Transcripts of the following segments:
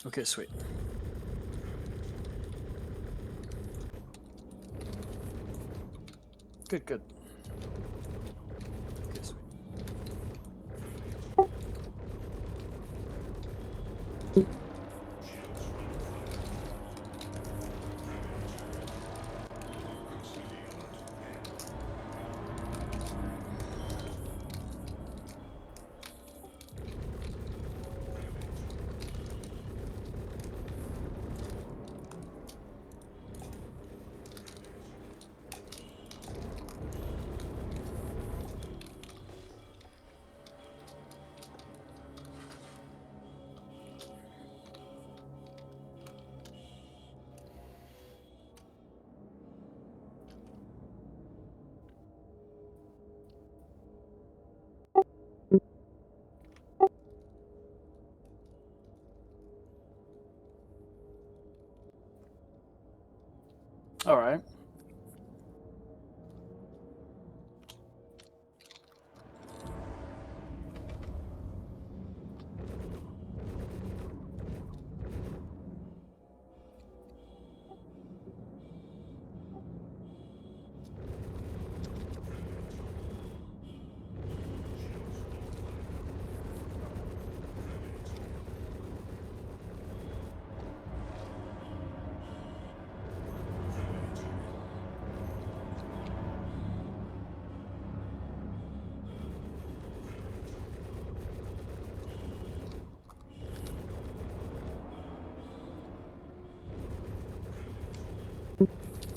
Okay, sweet. Good, good. Okay, sweet. All right.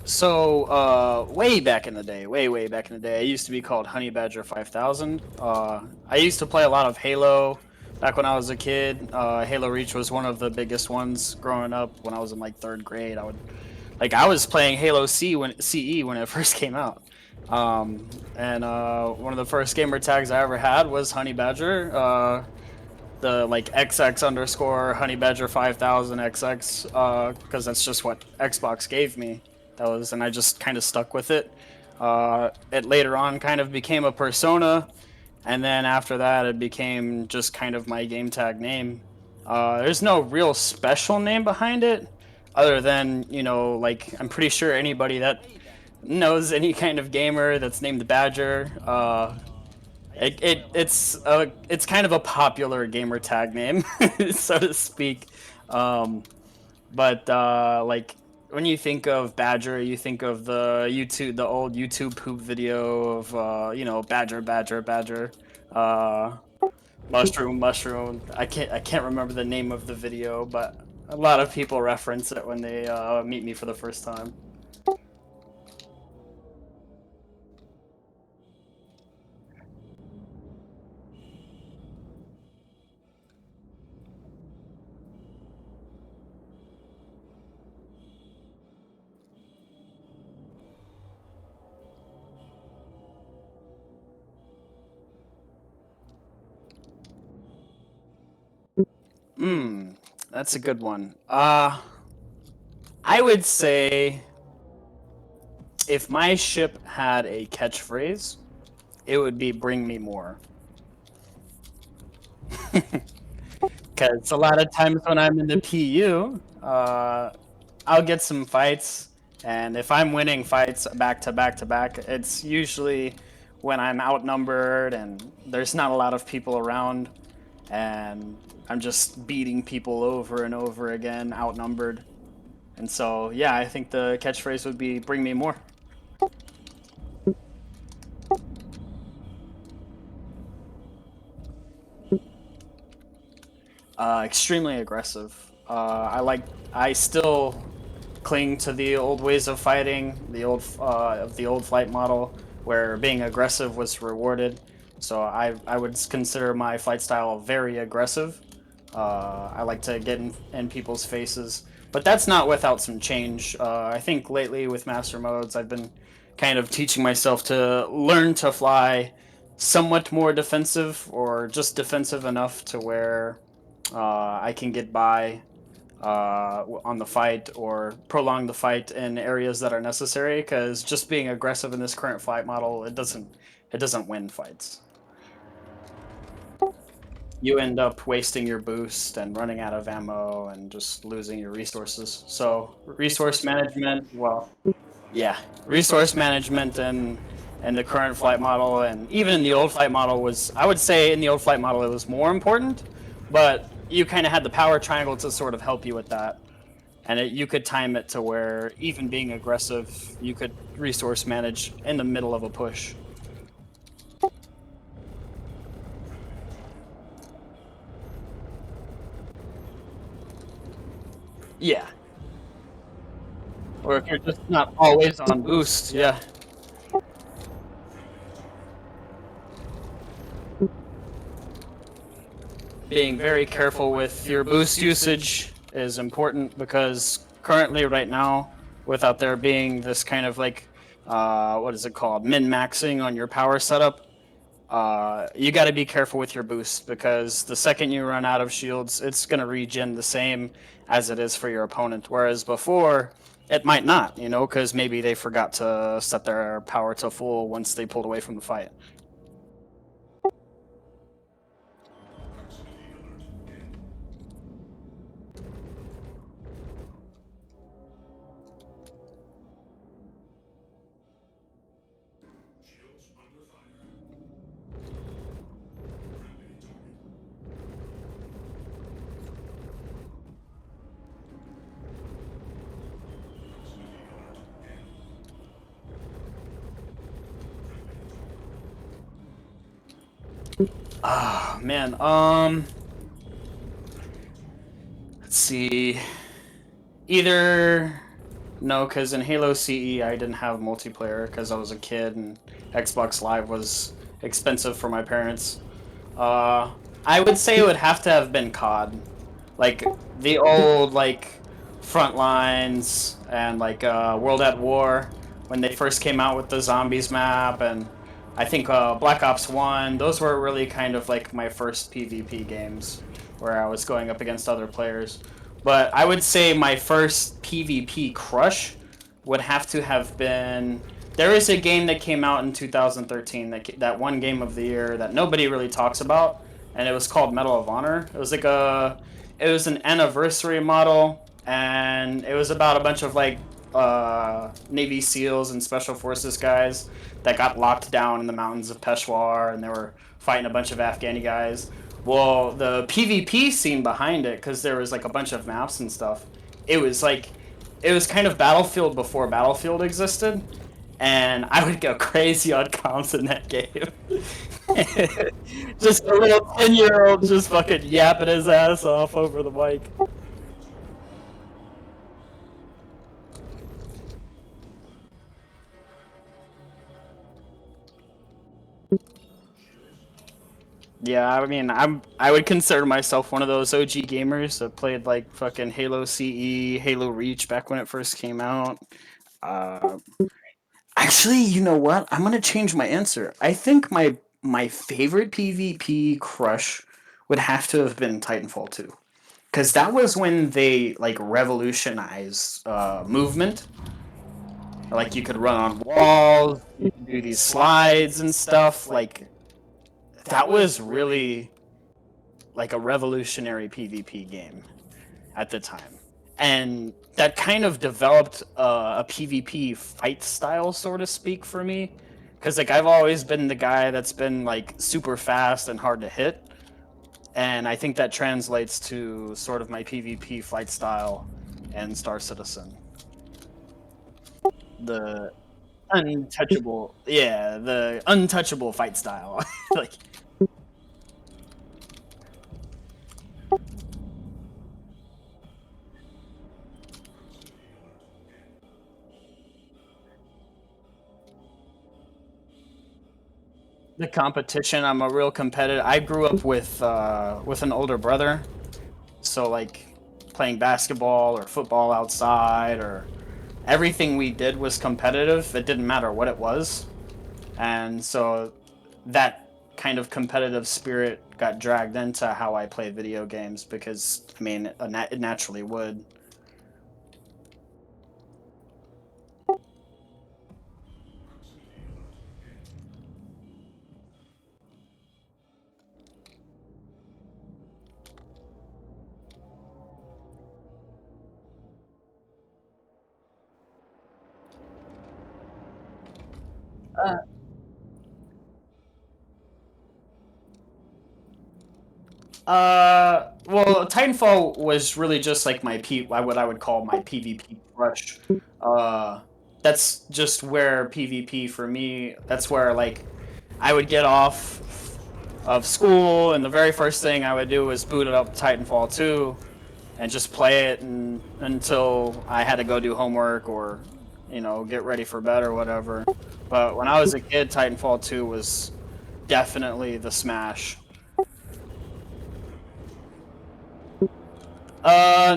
So, way back in the day, way back in the day, I used to be called Honey Badger 5000. I used to play a lot of Halo back when I was a kid. Halo Reach was one of the biggest ones growing up when I was in like third grade. I was playing Halo CE when it first came out. And one of the first gamer tags I ever had was Honey Badger. The like XX underscore Honey Badger 5000 XX, because that's just what Xbox gave me. And I just kind of stuck with it. It later on kind of became a persona, and then after that, it became just kind of my game tag name. There's no real special name behind it, other than, like, I'm pretty sure anybody that knows any kind of gamer that's named Badger, it's kind of a popular gamer tag name, so to speak. Um, but like when you think of Badger, you think of the old YouTube poop video of Badger, Badger, Badger, uh, mushroom, mushroom. I can't remember the name of the video, but a lot of people reference it when they meet me for the first time. Hmm, that's a good one. I would say if my ship had a catchphrase, it would be "Bring me more." Because a lot of times when I'm in the PU, I'll get some fights, and if I'm winning fights back to back to back, it's usually when I'm outnumbered and there's not a lot of people around, and I'm just beating people over and over again, outnumbered. And so, yeah, I think the catchphrase would be "Bring me more." Extremely aggressive. I still cling to the old ways of fighting, the old flight model, where being aggressive was rewarded. So I would consider my fight style very aggressive. I like to get in people's faces, but that's not without some change. I think lately with master modes, I've been kind of teaching myself to learn to fly somewhat more defensive, or just defensive enough to where I can get by on the fight or prolong the fight in areas that are necessary. Because just being aggressive in this current fight model, it doesn't win fights. you end up wasting your boost and running out of ammo and just losing your resources. So resource management, well, yeah, resource management and the current flight model and even in the old flight model was, I would say in the old flight model it was more important, but you kind of had the power triangle to sort of help you with that. And you could time it to where even being aggressive, you could resource manage in the middle of a push. Yeah. Or if you're just not always on boost, yeah. Being very careful with your boost usage is important because currently, right now, without there being this kind of like, what is it called, min maxing on your power setup, you got to be careful with your boost because the second you run out of shields, it's going to regen the same as it is for your opponent. Whereas before, it might not, you know, because maybe they forgot to set their power to full once they pulled away from the fight. Ah, man. Let's see. Either no, because in Halo CE I didn't have multiplayer because I was a kid and Xbox Live was expensive for my parents. Uh, I would say it would have to have been COD, like the old like front lines and like World at War when they first came out with the zombies map, and I think Black Ops One. Those were really kind of like my first PvP games where I was going up against other players. But I would say my first PvP crush would have to have been. There is a game that came out in 2013, that one game of the year that nobody really talks about, and it was called Medal of Honor. It was an anniversary model, and it was about a bunch of like Navy SEALs and Special Forces guys that got locked down in the mountains of Peshawar, and they were fighting a bunch of Afghani guys. Well, the PvP scene behind it, because there was like a bunch of maps and stuff, it was like it was kind of Battlefield before Battlefield existed, and I would go crazy on comms in that game. Just a little 10-year-old just fucking yapping his ass off over the mic. Yeah, I mean, I would consider myself one of those OG gamers that played like fucking Halo CE, Halo Reach back when it first came out. Uh, Actually, you know what? I'm gonna change my answer. I think my favorite PvP crush would have to have been Titanfall 2. Because that was when they like revolutionized movement. Like you could run on walls, you could do these slides and stuff. Like that was really like a revolutionary PvP game at the time. And that kind of developed a PvP fight style, so to speak, for me. Because like I've always been the guy that's been like super fast and hard to hit, and I think that translates to sort of my PvP fight style and Star Citizen. The untouchable, yeah, the untouchable fight style. Like the competition, I'm a real competitive. I grew up with an older brother, so like playing basketball or football outside or everything we did was competitive. It didn't matter what it was, and so that kind of competitive spirit got dragged into how I play video games because I mean it naturally would. Well, Titanfall was really just like what I would call my PvP crush. Uh, that's just where PvP for me. That's where like I would get off of school, and the very first thing I would do was boot it up Titanfall 2 and just play it until I had to go do homework or get ready for bed or whatever. But when I was a kid, Titanfall 2 was definitely the smash.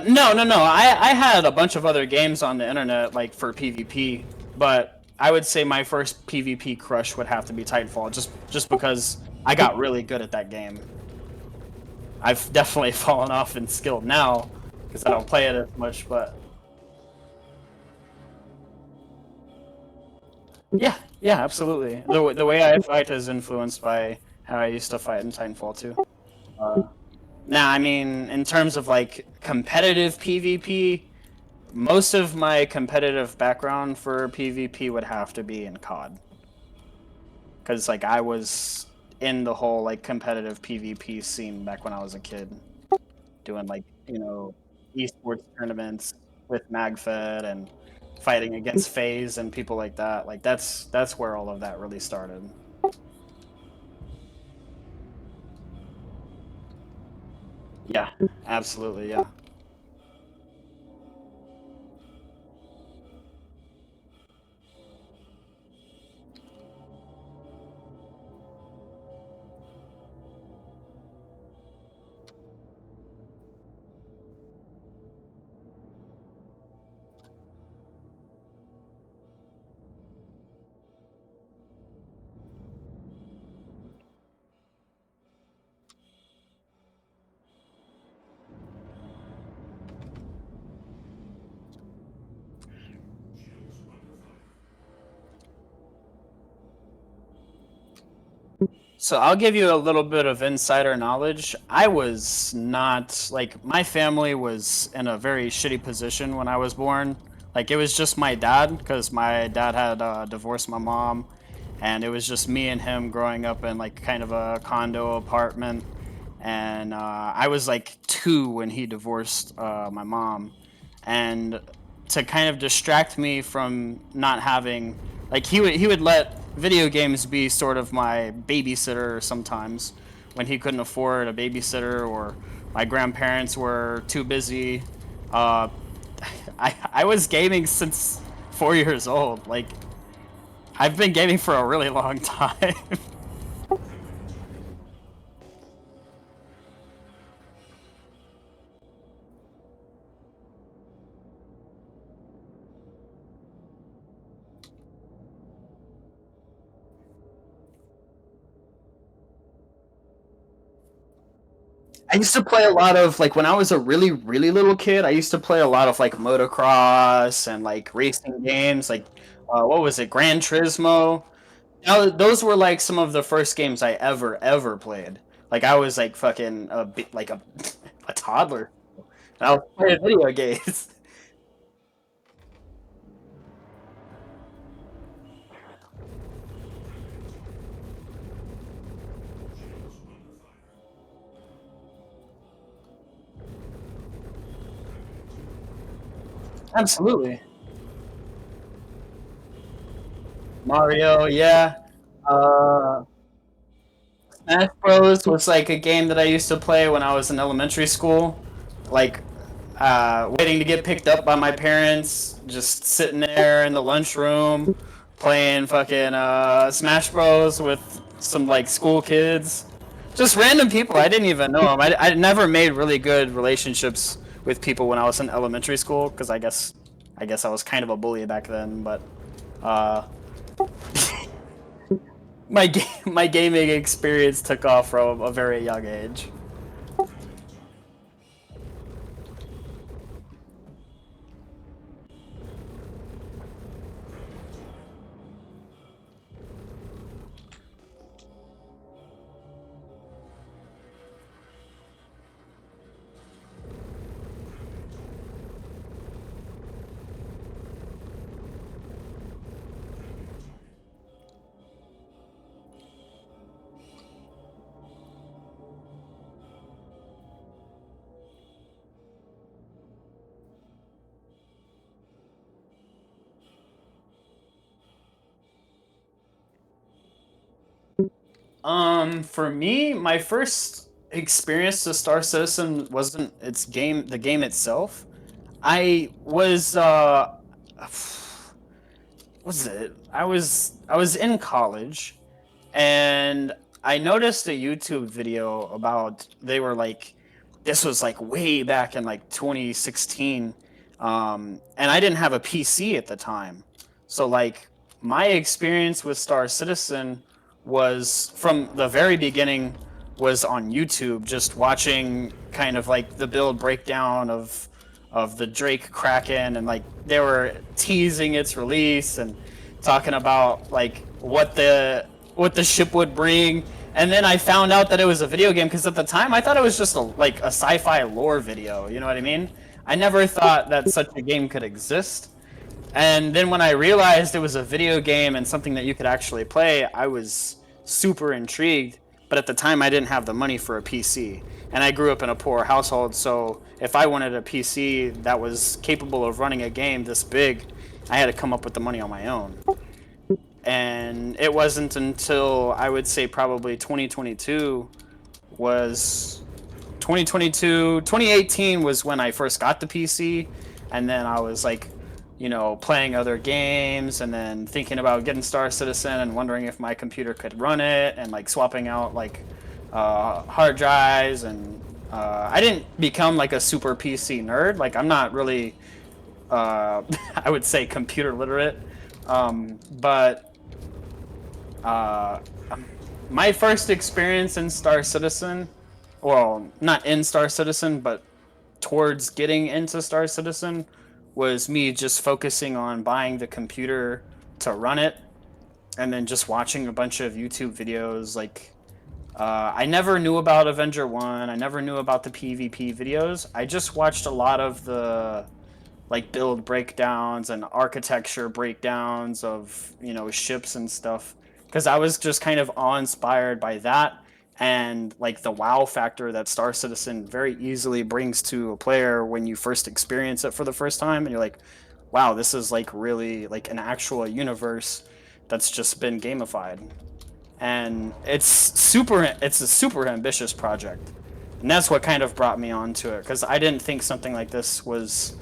No, no, no. I had a bunch of other games on the internet, like for PvP, but I would say my first PvP crush would have to be Titanfall, just because I got really good at that game. I've definitely fallen off in skill now because I don't play it as much, but yeah, yeah, absolutely. The way I fight is influenced by how I used to fight in Titanfall too. Uh, Now, I mean, in terms of like competitive PvP, most of my competitive background for PvP would have to be in COD, because like I was in the whole like competitive PvP scene back when I was a kid, doing like esports tournaments with MagFed and fighting against FaZe and people like that. Like that's where all of that really started. Yeah, absolutely, yeah. So I'll give you a little bit of insider knowledge. I was not like my family was in a very shitty position when I was born. Like it was just my dad because my dad had divorced my mom, and it was just me and him growing up in like kind of a condo apartment. And I was like 2 when he divorced my mom, and to kind of distract me from not having like he would let video games be sort of my babysitter sometimes when he couldn't afford a babysitter or my grandparents were too busy. Uh, I was gaming since 4 years old. Like I've been gaming for a really long time. I used to play a lot of like when I was a really really little kid. I used to play a lot of like motocross and like racing games. Like what was it, Gran Turismo? Those were like some of the first games I ever played. Like I was like fucking a bit like a a toddler. And I was playing video games. Absolutely. Mario, yeah. Uh, Smash Bros was like a game that I used to play when I was in elementary school. Like waiting to get picked up by my parents, just sitting there in the lunchroom playing fucking Smash Bros with some like school kids, just random people. I didn't even know them. I never made really good relationships with people when I was in elementary school because I guess I was kind of a bully back then. But uh, my gaming experience took off from a very young age. For me, my first experience to Star Citizen wasn't the game itself. I was what was it? I was in college, and I noticed a YouTube video about they were like this was like way back in like 2016, and I didn't have a PC at the time, so like my experience with Star Citizen was from the very beginning was on YouTube, just watching kind of like the build breakdown of the Drake Kraken, and like they were teasing its release and talking about like what the ship would bring. And then I found out that it was a video game because at the time I thought it was just like a sci-fi lore video. You know what I mean? I never thought that such a game could exist. And then when I realized it was a video game and something that you could actually play, I was super intrigued. But at the time, I didn't have the money for a PC. And I grew up in a poor household, so if I wanted a PC that was capable of running a game this big, I had to come up with the money on my own. And it wasn't until I would say probably 2022 was 2018 was when I first got the PC, and then I was like, playing other games, and then thinking about getting Star Citizen, and wondering if my computer could run it, and like swapping out like hard drives, and I didn't become like a super PC nerd. Like I'm not really, I would say computer literate, but uh, my first experience in Star Citizen, well, not in Star Citizen, but towards getting into Star Citizen, was me just focusing on buying the computer to run it, and then just watching a bunch of YouTube videos. Like, I never knew about Avenger 1, I never knew about the PvP videos. I just watched a lot of the like build breakdowns and architecture breakdowns of ships and stuff, because I was just kind of awe-inspired by that, and like the wow factor that Star Citizen very easily brings to a player when you first experience it for the first time, and you're like, wow, this is like really like an actual universe that's just been gamified. And it's a super ambitious project, and that's what kind of brought me onto it, because I didn't think something like this was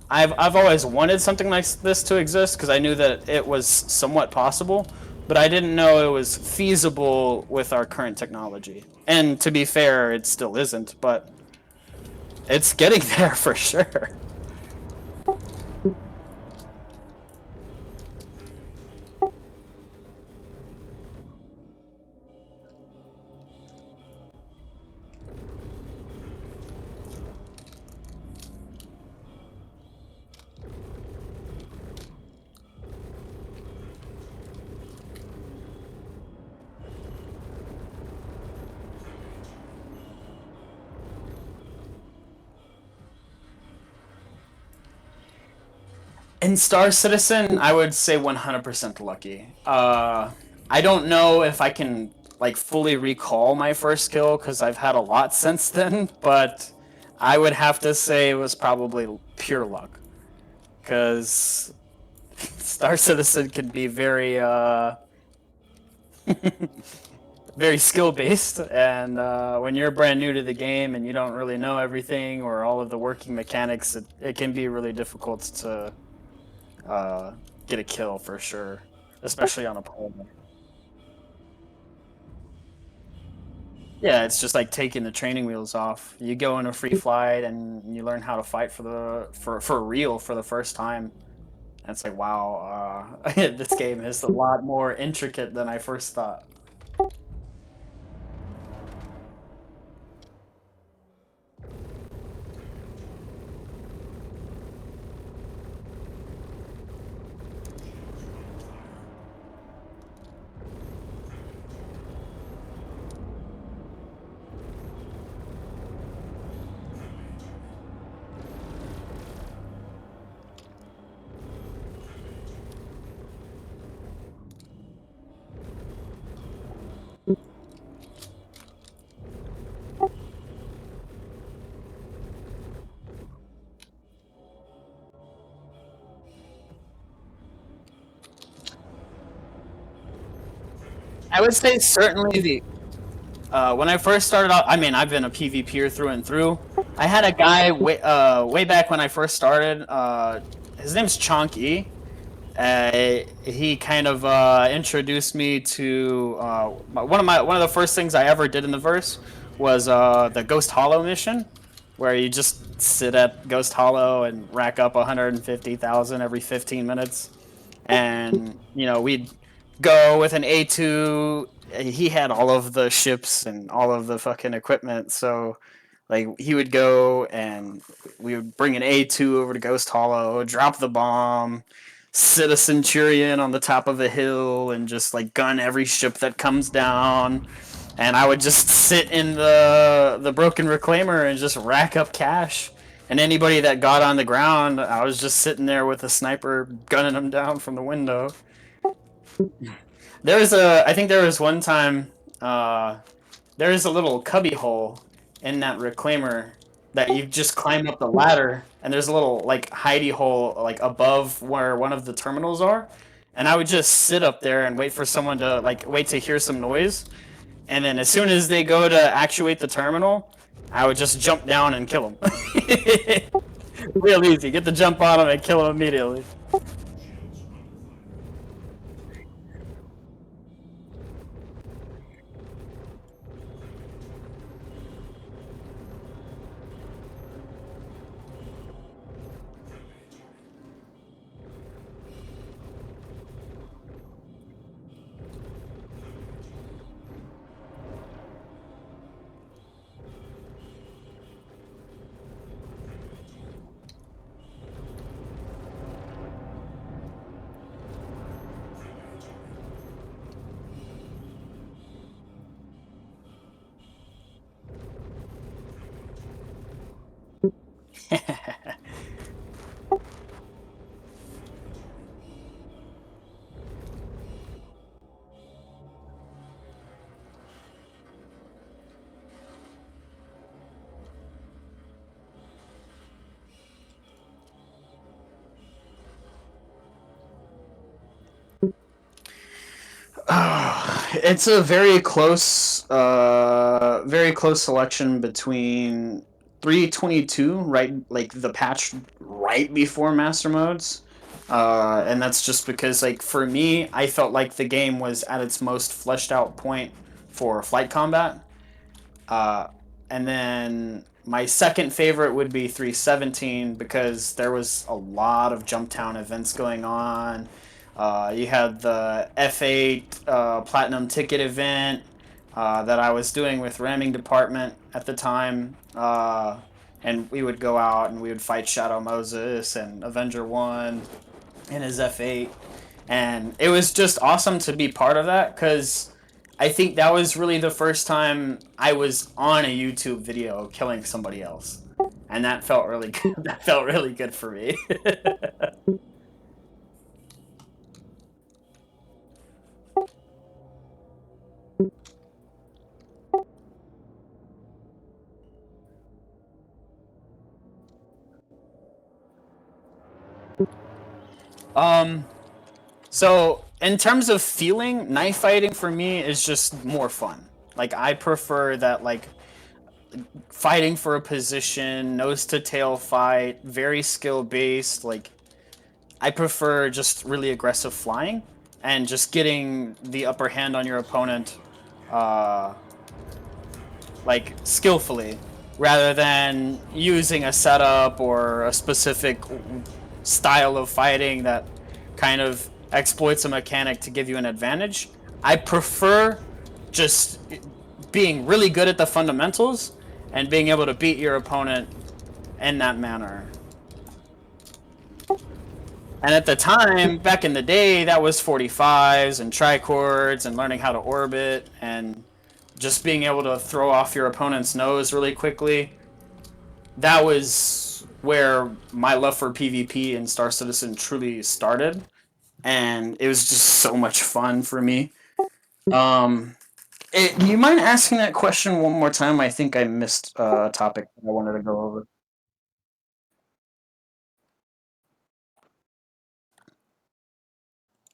I've always wanted something like this to exist, because I knew that it was somewhat possible, but I didn't know it was feasible with our current technology. And to be fair, it still isn't, but it's getting there for sure. In Star Citizen, I would say 100% lucky. I don't know if I can like fully recall my first kill, because I've had a lot since then, but I would have to say it was probably pure luck, because Star Citizen can be very very skill based, and when you're brand new to the game and you don't really know everything or all of the working mechanics, it can be really difficult to uh, get a kill for sure, especially on a pole. Yeah, it's just like taking the training wheels off. You go in a free flight and you learn how to fight for real for the first time. And it's like, wow, this game is a lot more intricate than I first thought. I would say certainly the When I first started out, I mean, I've been a PvPer through and through. I had a guy way back when I first started. His name's Chonky. He kind of introduced me to one of the first things I ever did in the verse was the Ghost Hollow mission, where you just sit at Ghost Hollow and rack up 150,000 every 15 minutes, and we'd go with an A2. He had all of the ships and all of the fucking equipment, so like he would go and we would bring an A2 over to Ghost Hollow, drop the bomb, sit a Centurion on the top of a hill, and just like gun every ship that comes down. And I would just sit in the broken reclaimer and just rack up cash. And anybody that got on the ground, I was just sitting there with a sniper gunning them down from the window. I think there was one time, uh, there is a little cubby hole in that reclaimer that you just climb up the ladder, and there's a little like hidey hole like above where one of the terminals are, and I would just sit up there and wait for someone to like wait to hear some noise, and then as soon as they go to actuate the terminal, I would just jump down and kill them. Real easy. Get the jump on them and kill them immediately. It's a very close selection between 322, right, like the patch right before Master Modes, and that's just because, like, for me, I felt like the game was at its most fleshed out point for flight combat, uh, and then my second favorite would be 317 because there was a lot of Jump Town events going on. You had the F8 Platinum Ticket event that I was doing with Ramming Department at the time. And we would go out and we would fight Shadow Moses and Avenger 1 in his F8. And it was just awesome to be part of that because I think that was really the first time I was on a YouTube video killing somebody else. And that felt really good. That felt really good for me. um, So, in terms of feeling, knife fighting for me is just more fun. Like, I prefer that, like, fighting for a position, nose to tail fight, very skill based. Like, I prefer just really aggressive flying and just getting the upper hand on your opponent, uh, like, skillfully, rather than using a setup or a specific style of fighting that kind of exploits a mechanic to give you an advantage. I prefer just being really good at the fundamentals and being able to beat your opponent in that manner. And at the time, back in the day, that was 45s and tricords and learning how to orbit and just being able to throw off your opponent's nose really quickly. That was where my love for PvP and Star Citizen truly started, and it was just so much fun for me. Um, do you mind asking that question one more time? I think I missed a topic I wanted to go over.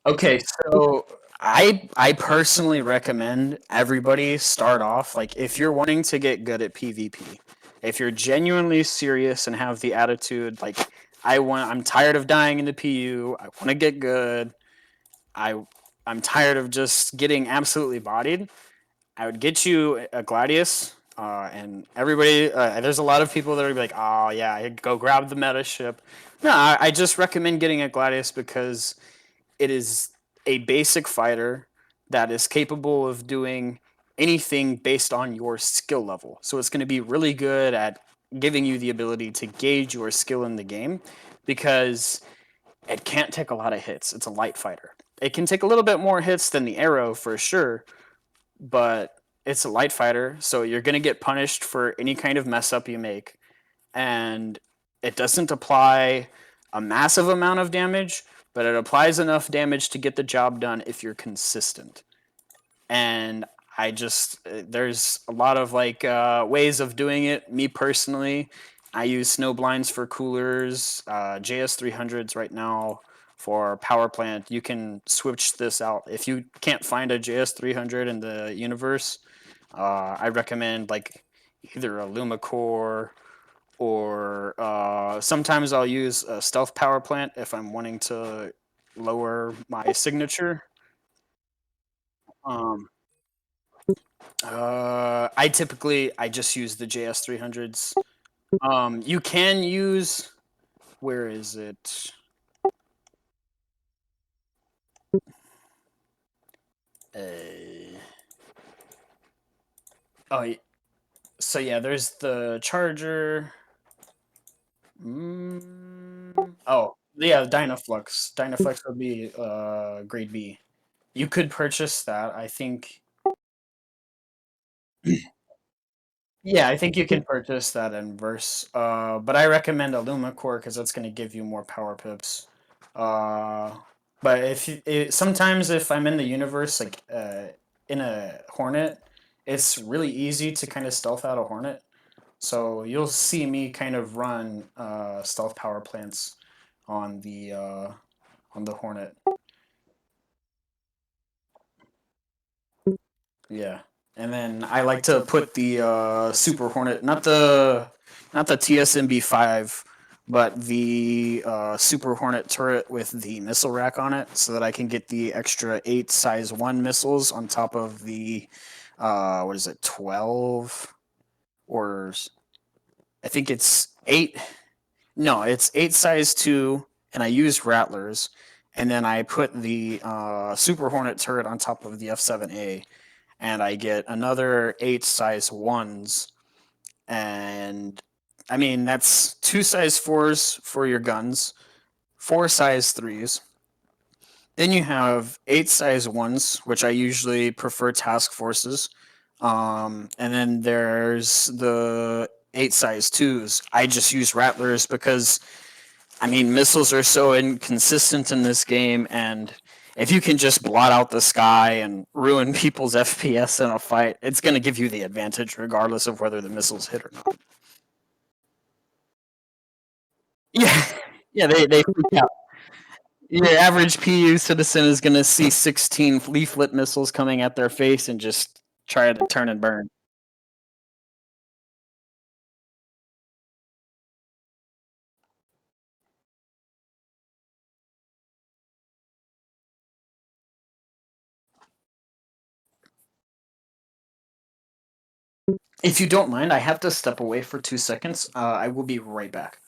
Okay, so I personally recommend everybody start off like if you're wanting to get good at PvP, if you're genuinely serious and have the attitude like I'm tired of dying into PU, I want to get good. I I'm tired of just getting absolutely bodied. I would get you a Gladius, and everybody. There's a lot of people that are like, "Oh yeah, I go grab the meta ship." No, I just recommend getting a Gladius because it is a basic fighter that is capable of doing anything based on your skill level. So it's going to be really good at giving you the ability to gauge your skill in the game because it can't take a lot of hits. It's a light fighter. It can take a little bit more hits than the arrow for sure, but it's a light fighter, so you're going to get punished for any kind of mess up you make. And it doesn't apply a massive amount of damage, but it applies enough damage to get the job done if you're consistent. And I just there's a lot of like ways of doing it. Me personally, I use snow blinds for coolers, JS300s right now for power plant. You can switch this out if you can't find a JS300 in the universe. I recommend like either a Lumacore or sometimes I'll use a stealth power plant if I'm wanting to lower my signature. Um, I just use the JS300s. You can use where is it? Uh, oh, so yeah, there's the charger. Oh, yeah, Dynaflux. Dynaflux would be grade B. You could purchase that. I think. Yeah, I think you can purchase that in verse. But I recommend a Luma core because that's going to give you more power pips. Uh, but sometimes if I'm in the universe, like in a Hornet, it's really easy to kind of stealth out a Hornet. So you'll see me kind of run stealth power plants on the Hornet. Yeah, and then I like to put the Super Hornet, not the TSMB5, but the Super Hornet turret with the missile rack on it, so that I can get the extra 8 size 1 missiles on top of the what is it 12 or I think it's 8. No, it's 8 size 2, and I use rattlers, and then I put the Super Hornet turret on top of the F7A, and I get another 8 size 1s. And I mean, that's 2 size 4s for your guns, 4 size 3s. Then you have 8 size 1s, which I usually prefer task forces. And then there's the 8 size 2s. I just use rattlers because I mean, missiles are so inconsistent in this game, and if you can just blot out the sky and ruin people's FPS in a fight, it's going to give you the advantage regardless of whether the missiles hit or not. Yeah, yeah, they freak out. Your average PU citizen is going to see 16 leaflet missiles coming at their face and just try to turn and burn. If you don't mind, I have to step away for 2 seconds. I will be right back.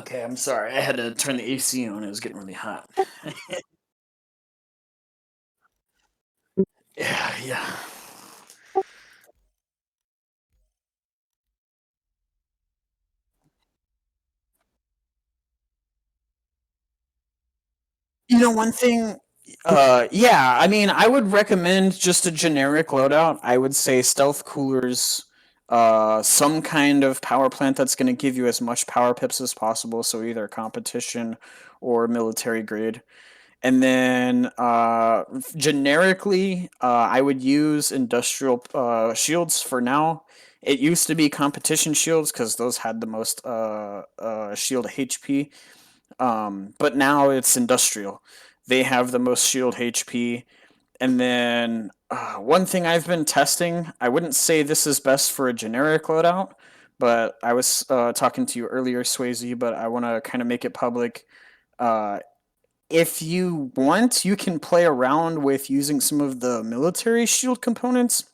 Okay, I'm sorry. I had to turn the AC on. It was getting really hot. Yeah, yeah. One thing. Yeah. I mean, I would recommend just a generic loadout. I would say stealth coolers, some kind of power plant that's going to give you as much power pips as possible. So either competition or military grade. And then generically, I would use industrial shields for now. It used to be competition shields because those had the most shield HP. But now it's industrial. They have the most shield HP. And then one thing I've been testing, I wouldn't say this is best for a generic loadout, but I was talking to you earlier, Swayze, but I want to kind of make it public. Uh, if you want, you can play around with using some of the military shield components.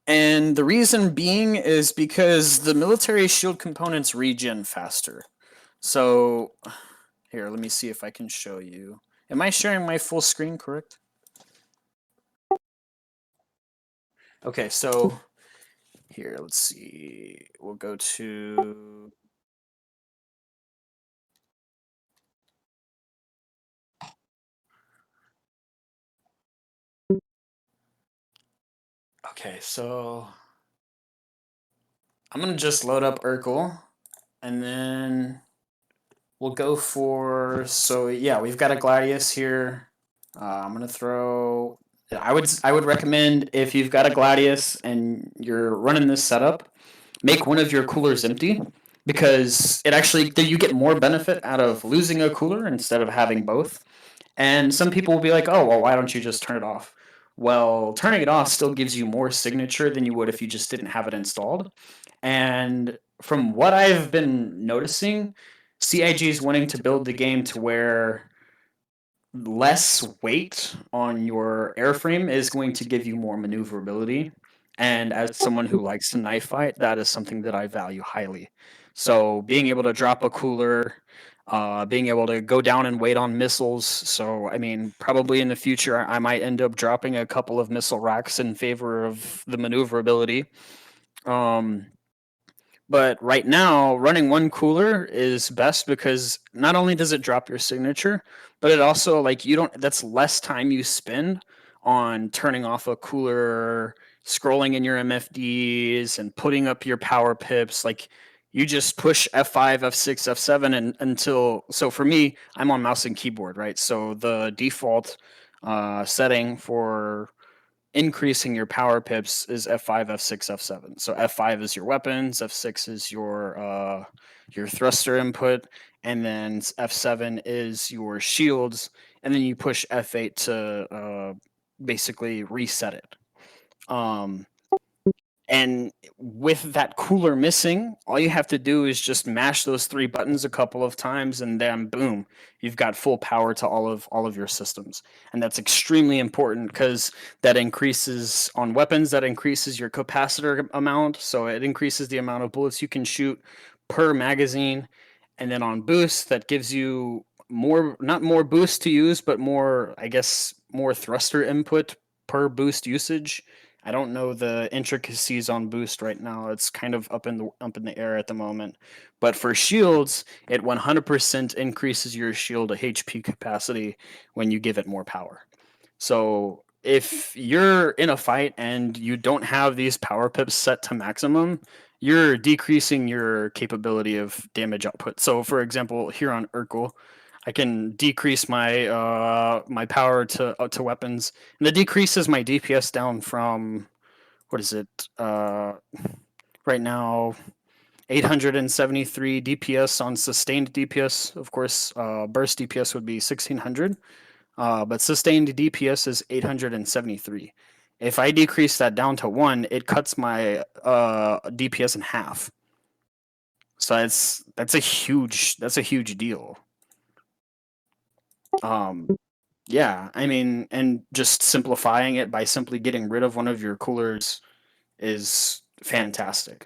And the reason being is because the military shield components regen faster. So, here, let me see if I can show you. Am I sharing my full screen correct? Okay, so here, let's see. We'll go to. Okay, so I'm gonna just load up Urkel, and then we'll go for. So yeah, we've got a Gladius here. I'm gonna throw. I would recommend if you've got a Gladius and you're running this setup, make one of your coolers empty because it actually you get more benefit out of losing a cooler instead of having both. And some people will be like, "Oh, well, why don't you just turn it off?" Well, turning it off still gives you more signature than you would if you just didn't have it installed. And from what I've been noticing, CIG is wanting to build the game to where less weight on your airframe is going to give you more maneuverability. And as someone who likes to knife fight, that is something that I value highly. So being able to drop a cooler, being able to go down and wait on missiles. So I mean, probably in the future, I might end up dropping a couple of missile racks in favor of the maneuverability. Um, but right now, running one cooler is best because not only does it drop your signature, but it also like you don't that's less time you spend on turning off a cooler, scrolling in your MFDs and putting up your power pips. Like you just push F5, F6, F7 and until so for me, I'm on mouse and keyboard, right? So the default setting for increasing your power pips is F5, F6, F7. So F5 is your weapons, F6 is your thruster input, and then F7 is your shields, and then you push F8 to basically reset it. Um, and with that cooler missing, all you have to do is just mash those three buttons a couple of times, and then boom, you've got full power to all of your systems. And that's extremely important because that increases on weapons. That increases your capacitor amount, so it increases the amount of bullets you can shoot per magazine. And then on boost, that gives you more, not more boost to use, but more, I guess, more thruster input per boost usage. I don't know the intricacies on boost right now. It's kind of up in the air at the moment. But for shields, it 100% increases your shield HP capacity when you give it more power. So if you're in a fight and you don't have these power pips set to maximum, you're decreasing your capability of damage output. So for example, here on Urkel, I can decrease my power to weapons, and that decreases my DPS down from what is it right now 873 DPS on sustained DPS. Of course, burst DPS would be 1600, but sustained DPS is 873. If I decrease that down to one, it cuts my DPS in half. So that's a huge deal. Um, yeah, I mean, and just simplifying it by simply getting rid of one of your coolers is fantastic.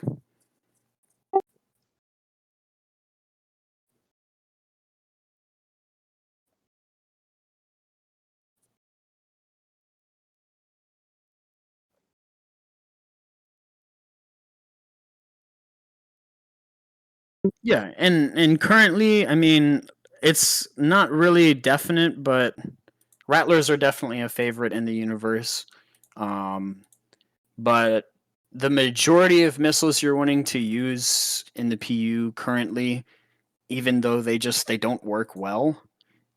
Yeah, and currently, I mean, it's not really definite, but Rattlers are definitely a favorite in the universe. Um, but the majority of missiles you're wanting to use in the PU currently, even though they don't work well,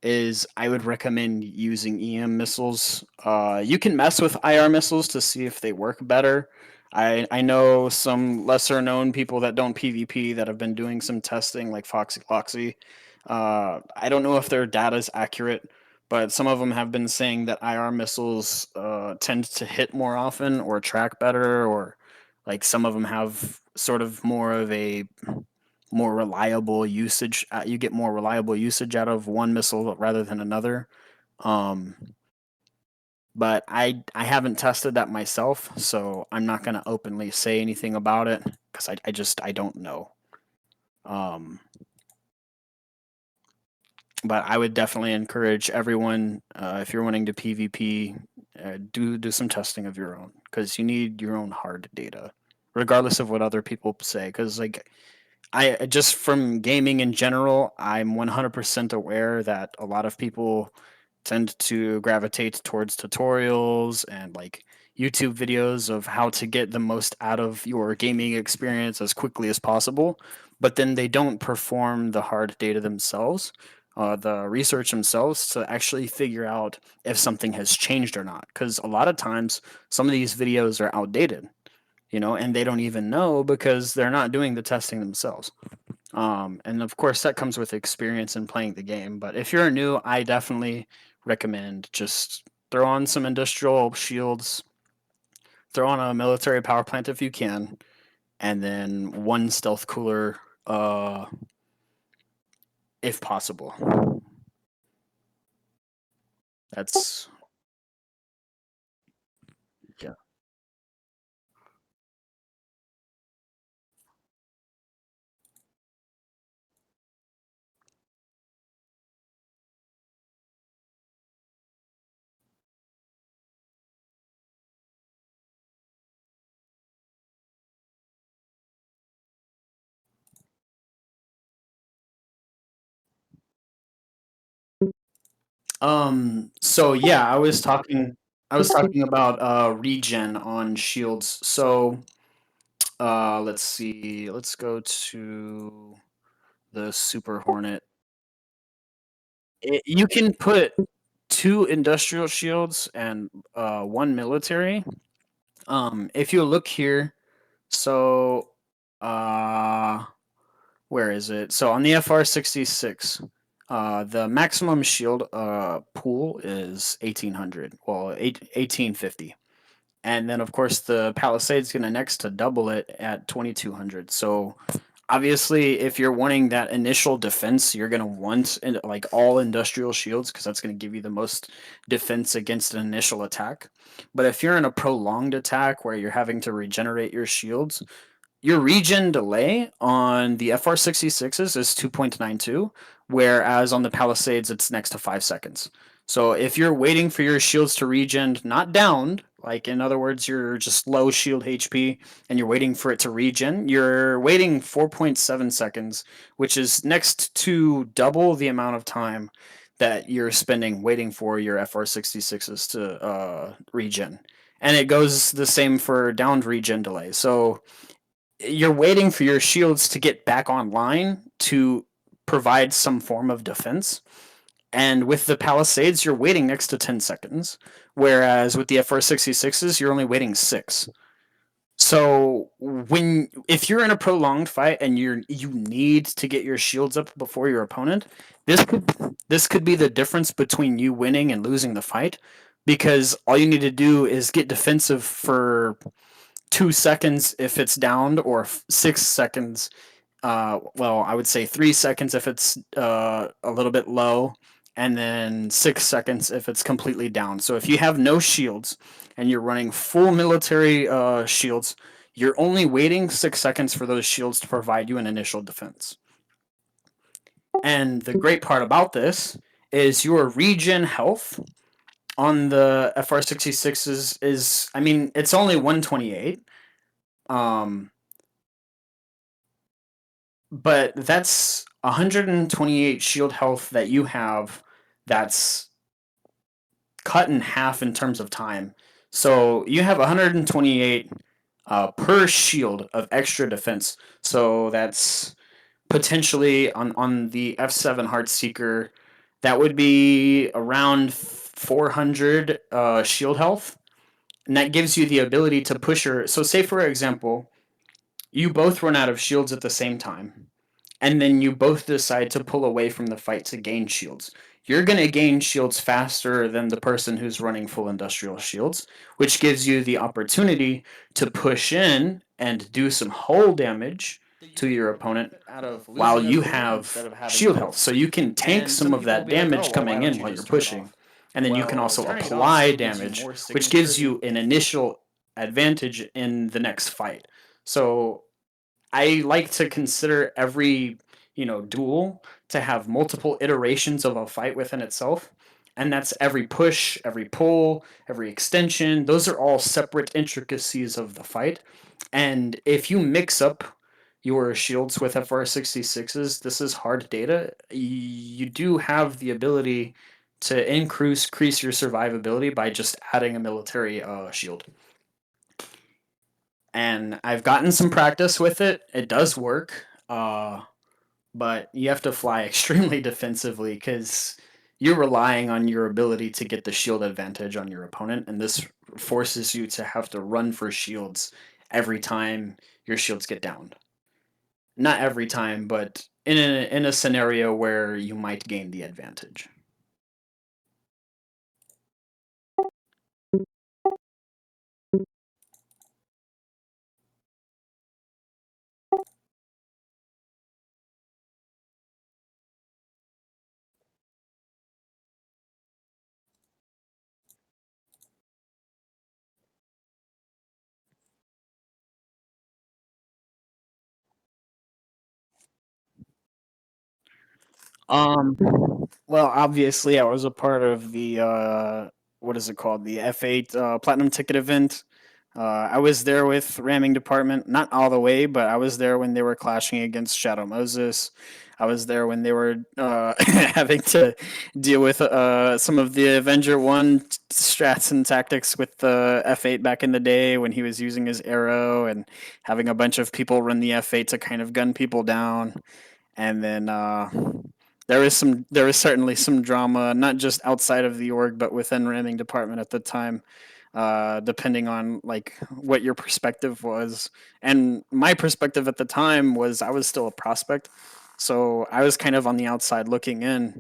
is I would recommend using EM missiles. You can mess with IR missiles to see if they work better. I know some lesser known people that don't PvP that have been doing some testing, like Foxy Foxy. I don't know if their data is accurate, but some of them have been saying that IR missiles tend to hit more often or track better, or like some of them have sort of more of a more reliable usage. You get more reliable usage out of one missile rather than another. Um, but I haven't tested that myself, so I'm not gonna openly say anything about it because I don't know. Um, but I would definitely encourage everyone if you're wanting to PvP, do some testing of your own because you need your own hard data, regardless of what other people say. Because like I just from gaming in general, I'm 100% aware that a lot of people tend to gravitate towards tutorials and like YouTube videos of how to get the most out of your gaming experience as quickly as possible, but then they don't perform the hard data themselves, the research themselves to actually figure out if something has changed or not. Because a lot of times, some of these videos are outdated, and they don't even know because they're not doing the testing themselves. And of course, that comes with experience in playing the game. But if you're new, I definitely recommend just throw on some industrial shields, throw on a military power plant if you can, and then one stealth cooler, uh, if possible. That's yeah. So yeah, I was talking about regen on shields. So let's see. Let's go to the Super Hornet. You can put two industrial shields and one military. If you look here, so uh, where is it? So on the FR66, the maximum shield pool is 1800. Well, 1850. And then of course the Palisade's gonna next to double it at 2200. So obviously if you're wanting that initial defense, you're going to want like all industrial shields because that's going to give you the most defense against an initial attack. But if you're in a prolonged attack where you're having to regenerate your shields, your regen delay on the FR66s is 2.92, whereas on the Palisades it's next to 5 seconds. So if you're waiting for your shields to regen, not downed, like in other words, you're just low shield HP and you're waiting for it to regen, you're waiting 4.7 seconds, which is next to double the amount of time that you're spending waiting for your FR66s to regen. And it goes the same for downed regen delay. So you're waiting for your shields to get back online to provide some form of defense. And with the Palisades, you're waiting next to 10 seconds. Whereas with the FR66s, you're only waiting 6. So if you're in a prolonged fight and you need to get your shields up before your opponent, this could this could be the difference between you winning and losing the fight because all you need to do is get defensive for 2 seconds if it's downed, or 6 seconds. Well, I would say 3 seconds if it's a little bit low, and then 6 seconds if it's completely down. So if you have no shields and you're running full military shields, you're only waiting 6 seconds for those shields to provide you an initial defense. And the great part about this is your regen health on the FR66 is I mean, it's only 128. Um, but that's 128 shield health that you have that's cut in half in terms of time. So you have 128 per shield of extra defense. So that's potentially on the F7 Heartseeker, that would be around 400 shield health. And that gives you the ability to push your. So, say for example, you both run out of shields at the same time, and then you both decide to pull away from the fight to gain shields. You're going to gain shields faster than the person who's running full industrial shields, which gives you the opportunity to push in and do some hull damage to your opponent while you have shield health. So you can tank some of that damage coming in while you're pushing. And then you can also apply damage, which gives you an initial advantage in the next fight. So I like to consider every, duel to have multiple iterations of a fight within itself. And that's every push, every pull, every extension. Those are all separate intricacies of the fight. And if you mix up your shields with FR66s, this is hard data. You do have the ability to increase your survivability by just adding a military shield. And I've gotten some practice with it. It does work, but you have to fly extremely defensively because you're relying on your ability to get the shield advantage on your opponent, and this forces you to have to run for shields every time your shields get downed. Not every time, but in a scenario where you might gain the advantage. Um, well, obviously, I was a part of the what is it called? The F8 Platinum Ticket event. I was there with Ramming Department, not all the way, but I was there when they were clashing against Shadow Moses. I was there when they were having to deal with some of the Avenger One strats and tactics with the F8 back in the day when he was using his arrow and having a bunch of people run the F8 to kind of gun people down. And then there was certainly some drama, not just outside of the org, but within ramming department at the time, depending on like what your perspective was. And my perspective at the time was I was still a prospect, so I was kind of on the outside looking in,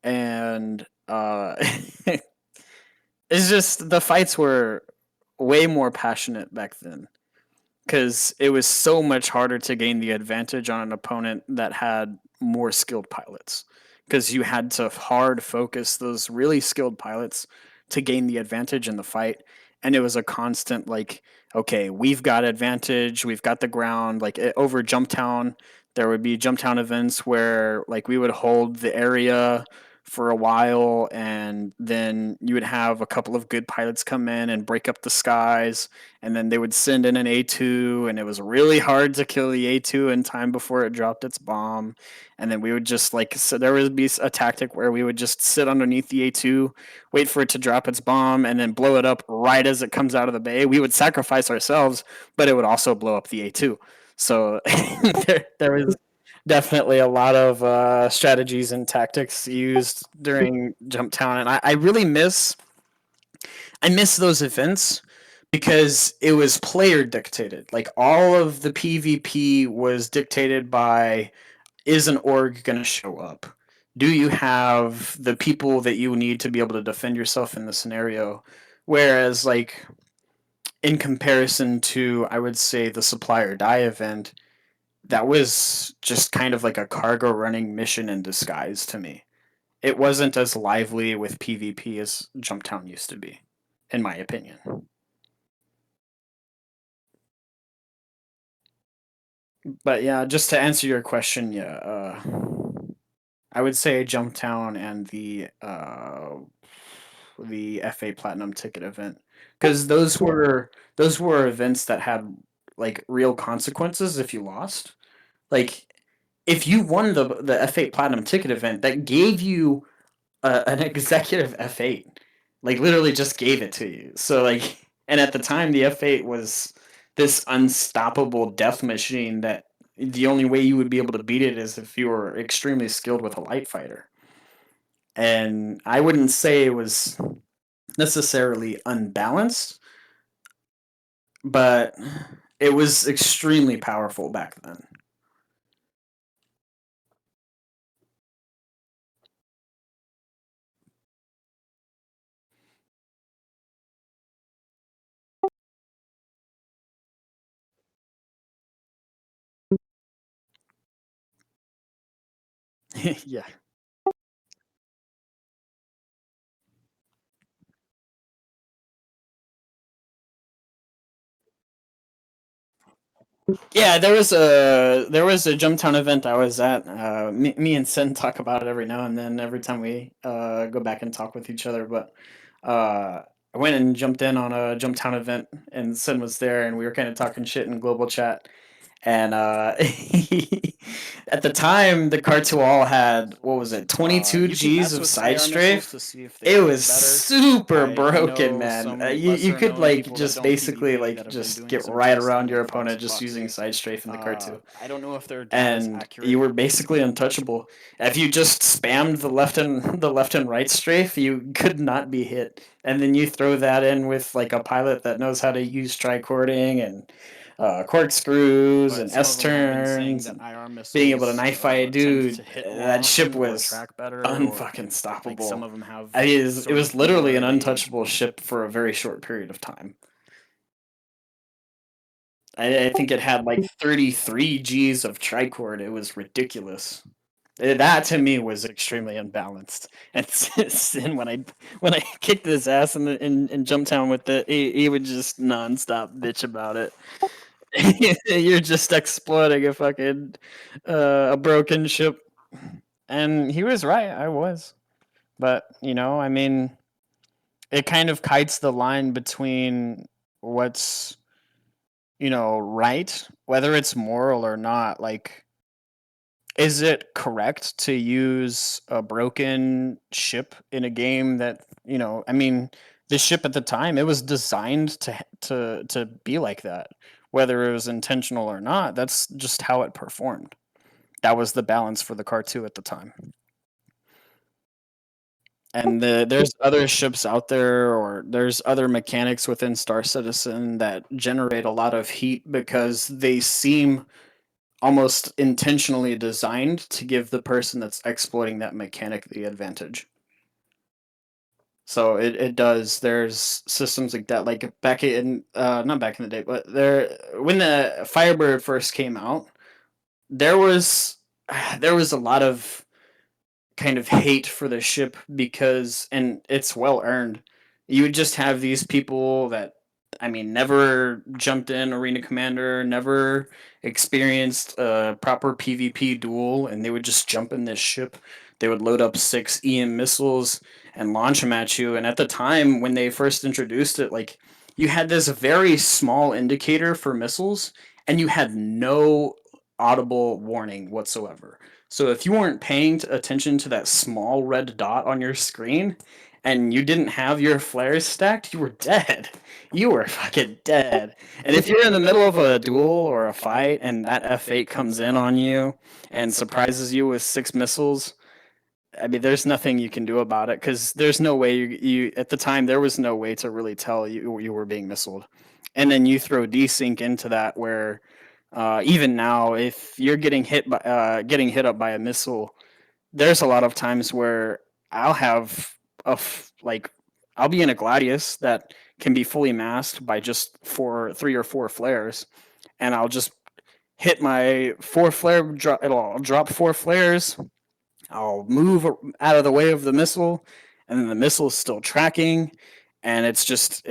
and it's just the fights were way more passionate back then because it was so much harder to gain the advantage on an opponent that had more skilled pilots because you had to hard focus those really skilled pilots to gain the advantage in the fight. And it was a constant like, okay, we've got advantage, we've got the ground. Like over Jumptown, there would be Jumptown events where like we would hold the area for a while, and then you would have a couple of good pilots come in and break up the skies, and then they would send in an A2, and it was really hard to kill the A2 in time before it dropped its bomb. And then we would just like, so there would be a tactic where we would just sit underneath the A2, wait for it to drop its bomb, and then blow it up right as it comes out of the bay. We would sacrifice ourselves, but it would also blow up the A2. So there was definitely a lot of strategies and tactics used during Jumptown, and I really miss those events because it was player dictated. Like all of the PvP was dictated by, is an org going to show up? Do you have the people that you need to be able to defend yourself in the scenario? Whereas, like, in comparison to, I would say, the supply or die event, that was just kind of like a cargo running mission in disguise to me. It wasn't as lively with PvP as Jumptown used to be, in my opinion. But yeah, just to answer your question, yeah, I would say Jumptown and the FA Platinum Ticket event, because those were events that had like real consequences if you lost. Like if you won the F8 Platinum Ticket event, that gave you an executive F8, like literally just gave it to you. So like, and at the time, the F8 was this unstoppable death machine that the only way you would be able to beat it is if you were extremely skilled with a light fighter. And I wouldn't say it was necessarily unbalanced, but it was extremely powerful back then. Yeah. Yeah, there was a Jumptown event I was at. Me and Sen talk about it every now and then. Every time we go back and talk with each other, but I went and jumped in on a Jumptown event, and Sen was there, and we were kind of talking shit in global chat. And at the time, the Cartual had, what was it, 22 You can Gs mess of with side IR missiles strafe. to see if they It work was better. super I broken, know man. some You lesser could known like people that just don't basically PvP like that have been just doing get some right testing around your with opponent just using proxy. side strafe in the Cartu, I don't know if their data is and you accurate. were basically untouchable. If you just spammed the left and right strafe, you could not be hit. And then you throw that in with like a pilot that knows how to use tricording and corkscrews But and some S of them have been saying turns that and IR being able to missiles knife fight, tend dude. to hit more That ship often or was track better, or unfucking like some stoppable. of them have I mean, it sort was of literally more an of a untouchable ship for a very short period of time. I think it had like 33 Gs of tricord. It was ridiculous. That to me was extremely unbalanced. And Sin, when I kicked his ass in Jumptown with it, he would just nonstop bitch about it. You're just exploiting a fucking a broken ship, and he was right. I was, but I mean, it kind of kites the line between what's right, whether it's moral or not. Like, is it correct to use a broken ship in a game that I mean, the ship at the time, it was designed to be like that, whether it was intentional or not. That's just how it performed. That was the balance for the car 2 at the time. And there's other ships out there, or there's other mechanics within Star Citizen that generate a lot of heat because they seem almost intentionally designed to give the person that's exploiting that mechanic the advantage. So it does. There's systems like that, like back in not back in the day, but there when the Firebird first came out, there was there was a lot of kind of hate for the ship because, and it's well earned. You would just have these people that, I mean, never jumped in Arena Commander, never experienced a proper PvP duel, and they would just jump in this ship. They would load up 6 EM missiles and launch them at you. And at the time when they first introduced it, like, you had this very small indicator for missiles, and you had no audible warning whatsoever. So if you weren't paying attention to that small red dot on your screen and you didn't have your flares stacked, you were dead. You were fucking dead. And if you're in the middle of a duel or a fight and that F8 comes in on you and surprises you with 6 missiles, I mean, there's nothing you can do about it because there's no way you at the time there was no way to really tell you were being missiled, and then you throw desync into that where even now if you're getting hit up by a missile, there's a lot of times where I'll have like I'll be in a Gladius that can be fully masked by just 3 or 4 flares, and I'll just hit my 4 flare drop. I'll drop 4 flares. I'll move out of the way of the missile, and then the missile is still tracking, and it's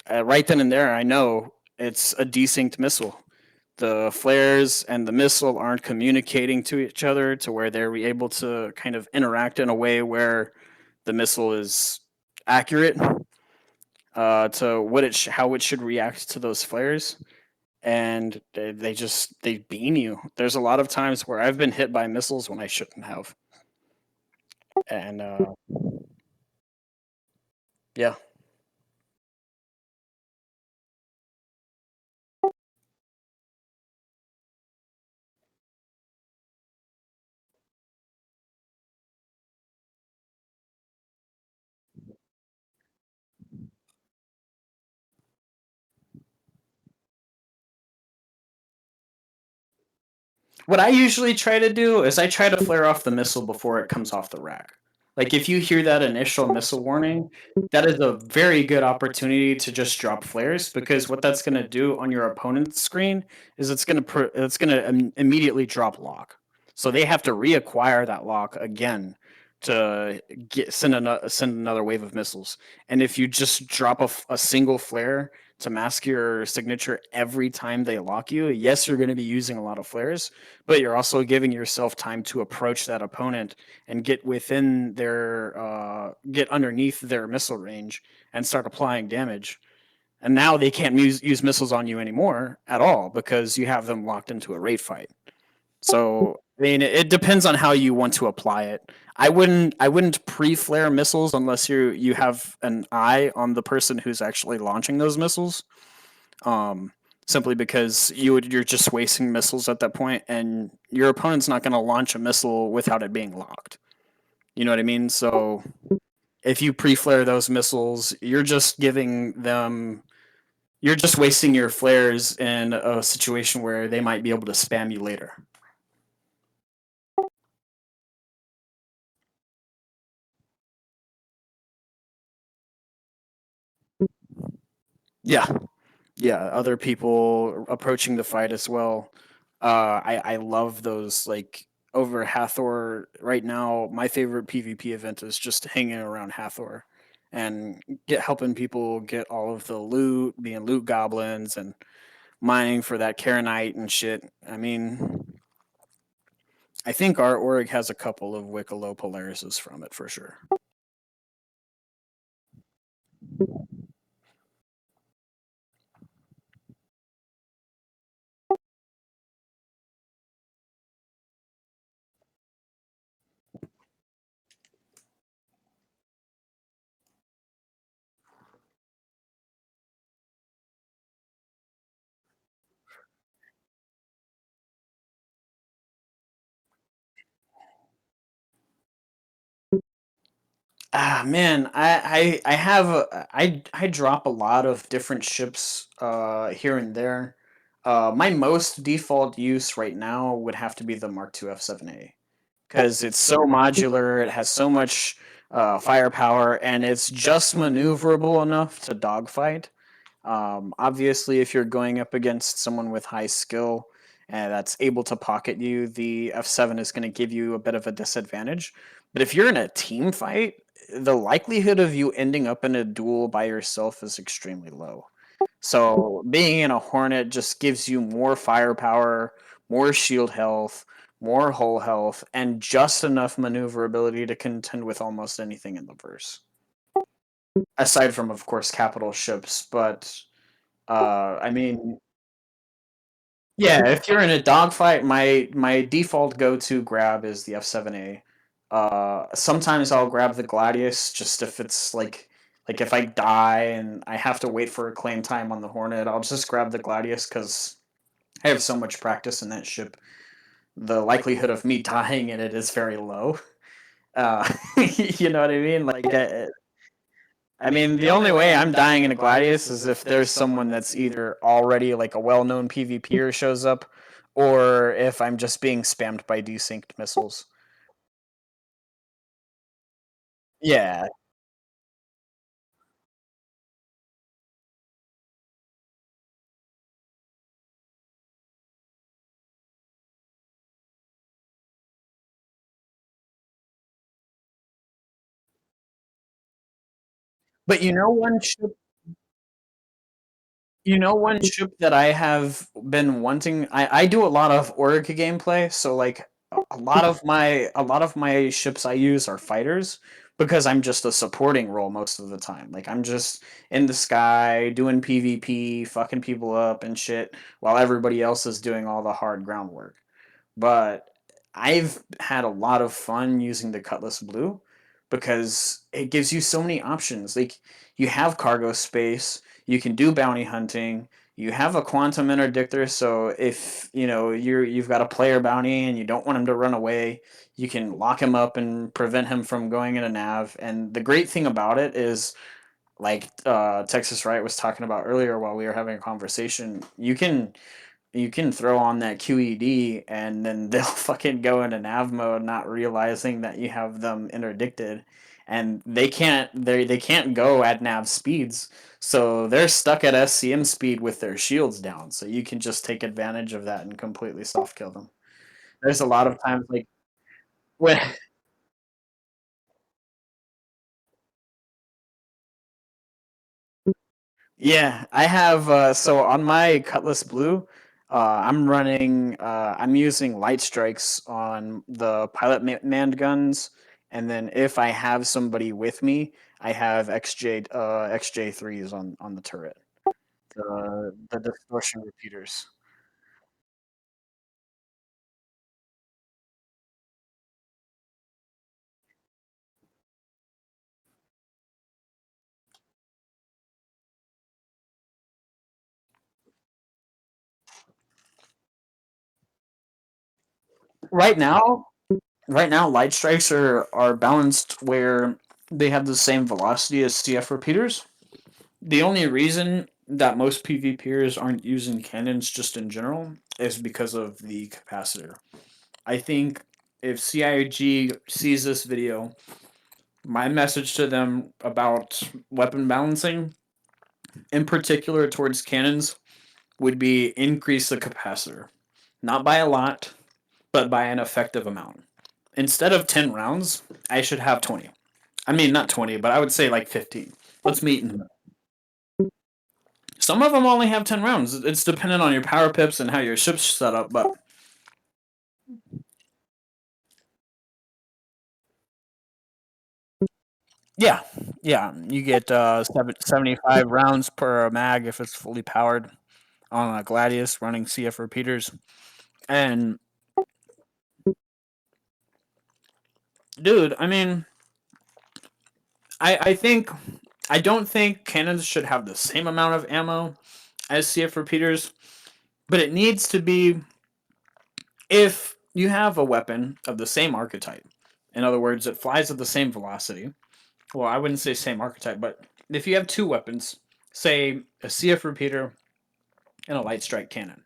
right then and there. I know it's a desynced missile. The flares and the missile aren't communicating to each other to where they're able to kind of interact in a way where the missile is accurate to how it should react to those flares. and they beam you. There's a lot of times where I've been hit by missiles when I shouldn't have, and yeah. What I usually try to do is I try to flare off the missile before it comes off the rack. Like if you hear that initial missile warning, that is a very good opportunity to just drop flares because what that's going to do on your opponent's screen is it's going to immediately drop lock. So they have to reacquire that lock again to send another wave of missiles. And if you just drop a single flare to mask your signature every time they lock you, yes, you're going to be using a lot of flares, but you're also giving yourself time to approach that opponent and get underneath their missile range and start applying damage. And now they can't use missiles on you anymore at all because you have them locked into a rate fight. So I mean, it depends on how you want to apply it. I wouldn't pre-flare missiles unless you have an eye on the person who's actually launching those missiles. Um, Simply because you're just wasting missiles at that point, and your opponent's not going to launch a missile without it being locked. You know what I mean? So if you pre-flare those missiles, you're just wasting your flares in a situation where they might be able to spam you later. Yeah, yeah, other people approaching the fight as well. I love those like over Hathor right now. My favorite PvP event is just hanging around Hathor and helping people get all of the loot, being loot goblins and mining for that Karenite and shit. I mean, I think our org has a couple of Wicklow Polarises from it for sure. Ah man, I have I drop a lot of different ships here and there. My most default use right now would have to be the Mark II F7A because it's so modular. It has so much firepower, and it's just maneuverable enough to dogfight. Obviously, if you're going up against someone with high skill and that's able to pocket you, the F7 is going to give you a bit of a disadvantage. But if you're in a team fight, the likelihood of you ending up in a duel by yourself is extremely low. So being in a Hornet just gives you more firepower, more shield health, more hull health, and just enough maneuverability to contend with almost anything in the verse. Aside from, of course, capital ships, but I mean, yeah, if you're in a dogfight, my default go-to grab is the F7A. Sometimes I'll grab the Gladius just if it's like if I die and I have to wait for a claim time on the Hornet, I'll just grab the Gladius because I have so much practice in that ship. The likelihood of me dying in it is very low. You know what I mean? I mean, the only way I'm dying in a Gladius is if there's someone that's either already like a well-known PvPer shows up, or if I'm just being spammed by desynced missiles. Yeah, but one ship that I have been wanting. I do a lot of org gameplay, so like a lot of my ships I use are fighters. because I'm just a supporting role most of the time. Like I'm just in the sky doing PvP, fucking people up and shit, while everybody else is doing all the hard groundwork. But I've had a lot of fun using the Cutlass Blue because it gives you so many options. Like you have cargo space, you can do bounty hunting, you have a quantum interdictor, so if you've got a player bounty and you don't want him to run away, you can lock him up and prevent him from going in a nav. And the great thing about it is, like Texas Wright was talking about earlier while we were having a conversation, you can throw on that QED and then they'll fucking go into nav mode, not realizing that you have them interdicted, and they can't go at nav speeds, so they're stuck at SCM speed with their shields down. So you can just take advantage of that and completely soft kill them. There's a lot of times like when yeah, I have so on my Cutlass Blue, I'm using light strikes on the manned guns, and then if I have somebody with me, I have XJ3s on the turret. The distortion repeaters. Right now, right now light strikes are balanced where they have the same velocity as CF repeaters. The only reason that most PvPers aren't using cannons just in general is because of the capacitor. I think if CIG sees this video, my message to them about weapon balancing, in particular towards cannons, would be increase the capacitor. Not by a lot, but by an effective amount. Instead of 10 rounds, I should have 20. I mean, not 20, but I would say like 15. Let's meet in the middle. Some of them only have 10 rounds. It's dependent on your power pips and how your ship's set up, but yeah, yeah, you get 75 rounds per mag if it's fully powered on a Gladius running CF repeaters. And dude, I mean, I think I don't think cannons should have the same amount of ammo as CF repeaters, but it needs to be if you have a weapon of the same archetype. In other words, it flies at the same velocity. Well, I wouldn't say same archetype, but if you have two weapons, say a CF repeater and a light strike cannon,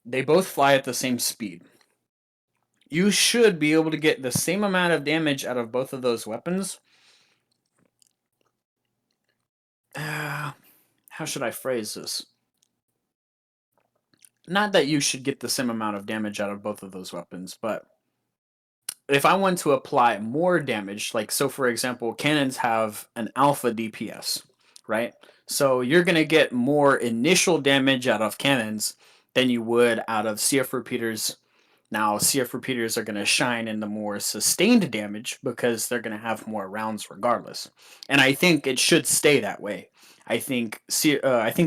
they both fly at the same speed. You should be able to get the same amount of damage out of both of those weapons. How should I phrase this? Not that you should get the same amount of damage out of both of those weapons, but if I want to apply more damage, like so for example, cannons have an alpha DPS, right? So you're going to get more initial damage out of cannons than you would out of CF repeaters. Now, CF repeaters are going to shine in the more sustained damage because they're going to have more rounds regardless. And I think it should stay that way. I think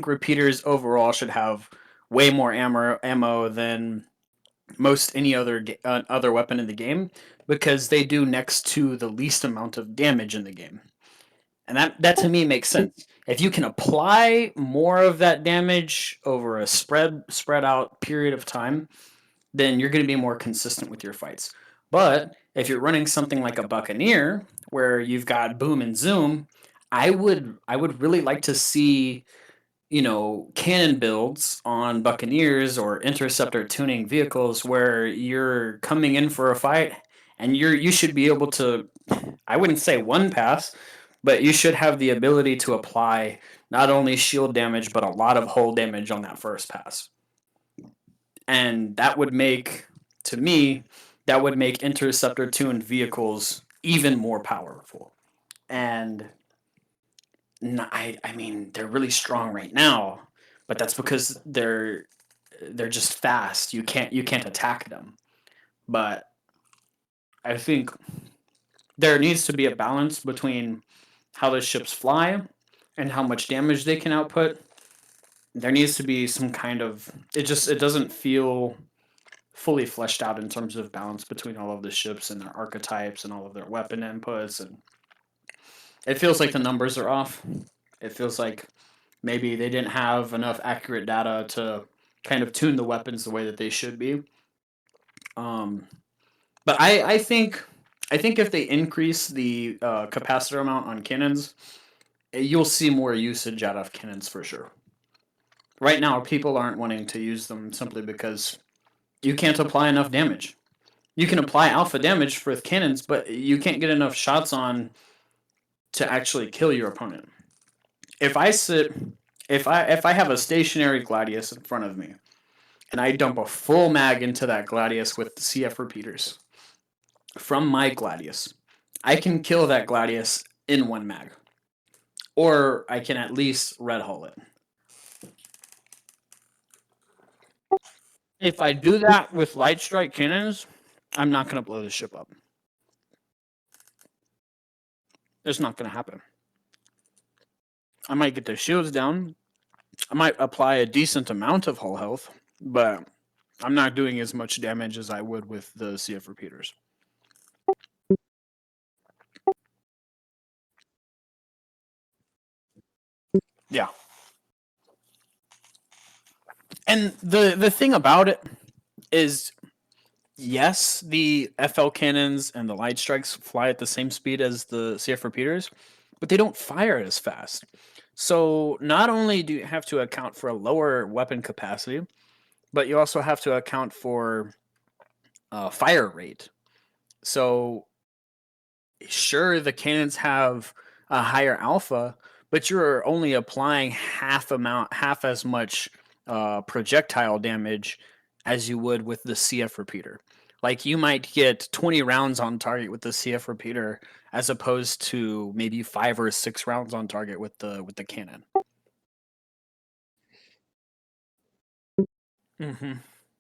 repeaters overall should have way more ammo than most any other weapon in the game because they do next to the least amount of damage in the game. And that to me makes sense. If you can apply more of that damage over a spread out period of time, then you're going to be more consistent with your fights. But if you're running something like a Buccaneer where you've got boom and zoom, I would really like to see cannon builds on Buccaneers or interceptor tuning vehicles where you're coming in for a fight and you should be able to, I wouldn't say one pass, but you should have the ability to apply not only shield damage but a lot of hull damage on that first pass. And that would make, to me, that would make interceptor tuned vehicles even more powerful. And I mean, they're really strong right now, but that's because they're just fast. You can't attack them. But I think there needs to be a balance between how the ships fly and how much damage they can output. There needs to be some kind of it doesn't feel fully fleshed out in terms of balance between all of the ships and their archetypes and all of their weapon inputs, and it feels like the numbers are off. It feels like maybe they didn't have enough accurate data to kind of tune the weapons the way that they should be. Um, but I think if they increase the capacitor amount on cannons, you'll see more usage out of cannons for sure. Right now, people aren't wanting to use them simply because you can't apply enough damage. You can apply alpha damage with cannons, but you can't get enough shots on to actually kill your opponent. If I sit, if I have a stationary Gladius in front of me, and I dump a full mag into that Gladius with the CF repeaters from my Gladius, I can kill that Gladius in one mag, or I can at least red hull it. If I do that with light strike cannons, I'm not going to blow the ship up. It's not going to happen. I might get the shields down. I might apply a decent amount of hull health, but I'm not doing as much damage as I would with the CF repeaters. Yeah. And the thing about it is, yes, the FL cannons and the light strikes fly at the same speed as the CF repeaters, but they don't fire as fast. So not only do you have to account for a lower weapon capacity, but you also have to account for fire rate. So sure, the cannons have a higher alpha, but you're only applying half as much projectile damage as you would with the CF repeater. Like you might get 20 rounds on target with the CF repeater as opposed to maybe 5 or 6 rounds on target with the cannon. Mm-hmm.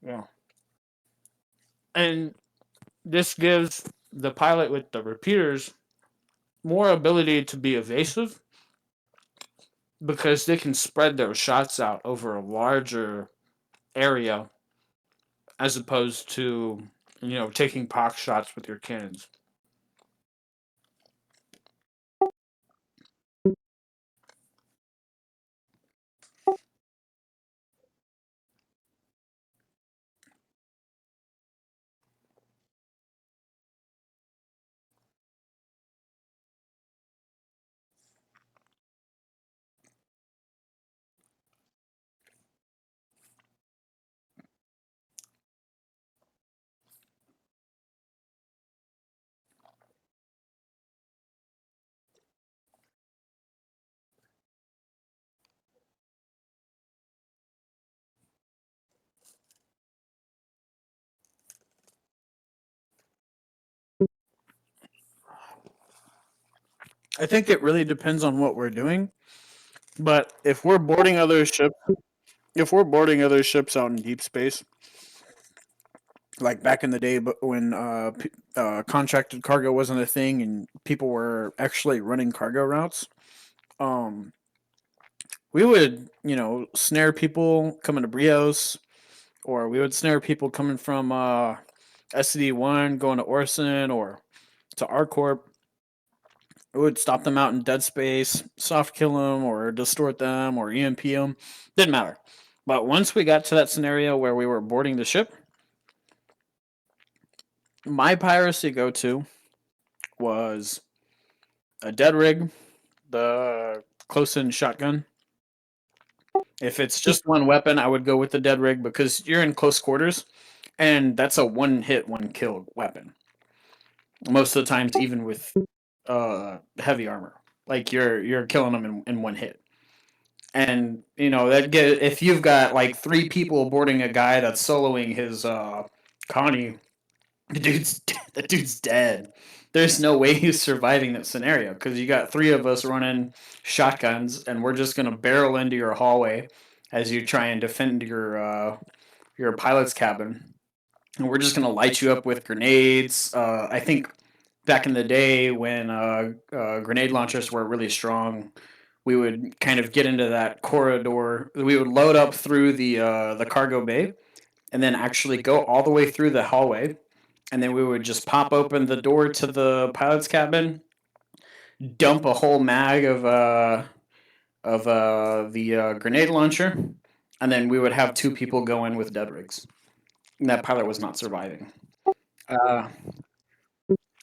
Yeah. And this gives the pilot with the repeaters more ability to be evasive because they can spread their shots out over a larger area as opposed to, taking pox shots with your cannons. I think it really depends on what we're doing. But if we're boarding other ships, out in deep space, like back in the day, but when contracted cargo wasn't a thing and people were actually running cargo routes, um, we would snare people coming to Brios, or we would snare people coming from SD1 going to Orson or to ArcCorp. It would stop them out in dead space, soft kill them, or distort them, or EMP them. Didn't matter. But once we got to that scenario where we were boarding the ship, my piracy go to was a dead rig, the close in shotgun. If it's just one weapon, I would go with the dead rig because you're in close quarters, and that's a one hit, one kill weapon. Most of the times, even with heavy armor, like you're killing them in one hit. And if you've got like 3 people boarding a guy that's soloing his Connie, the dude's dead. There's no way he's surviving that scenario because you got 3 of us running shotguns, and we're just gonna barrel into your hallway as you try and defend your pilot's cabin, and we're just gonna light you up with grenades. I think back in the day when grenade launchers were really strong, we would kind of get into that corridor. We would load up through the cargo bay, and then actually go all the way through the hallway, and then we would just pop open the door to the pilot's cabin, dump a whole mag of the grenade launcher, and then we would have two people go in with dead rigs. And that pilot was not surviving. Uh,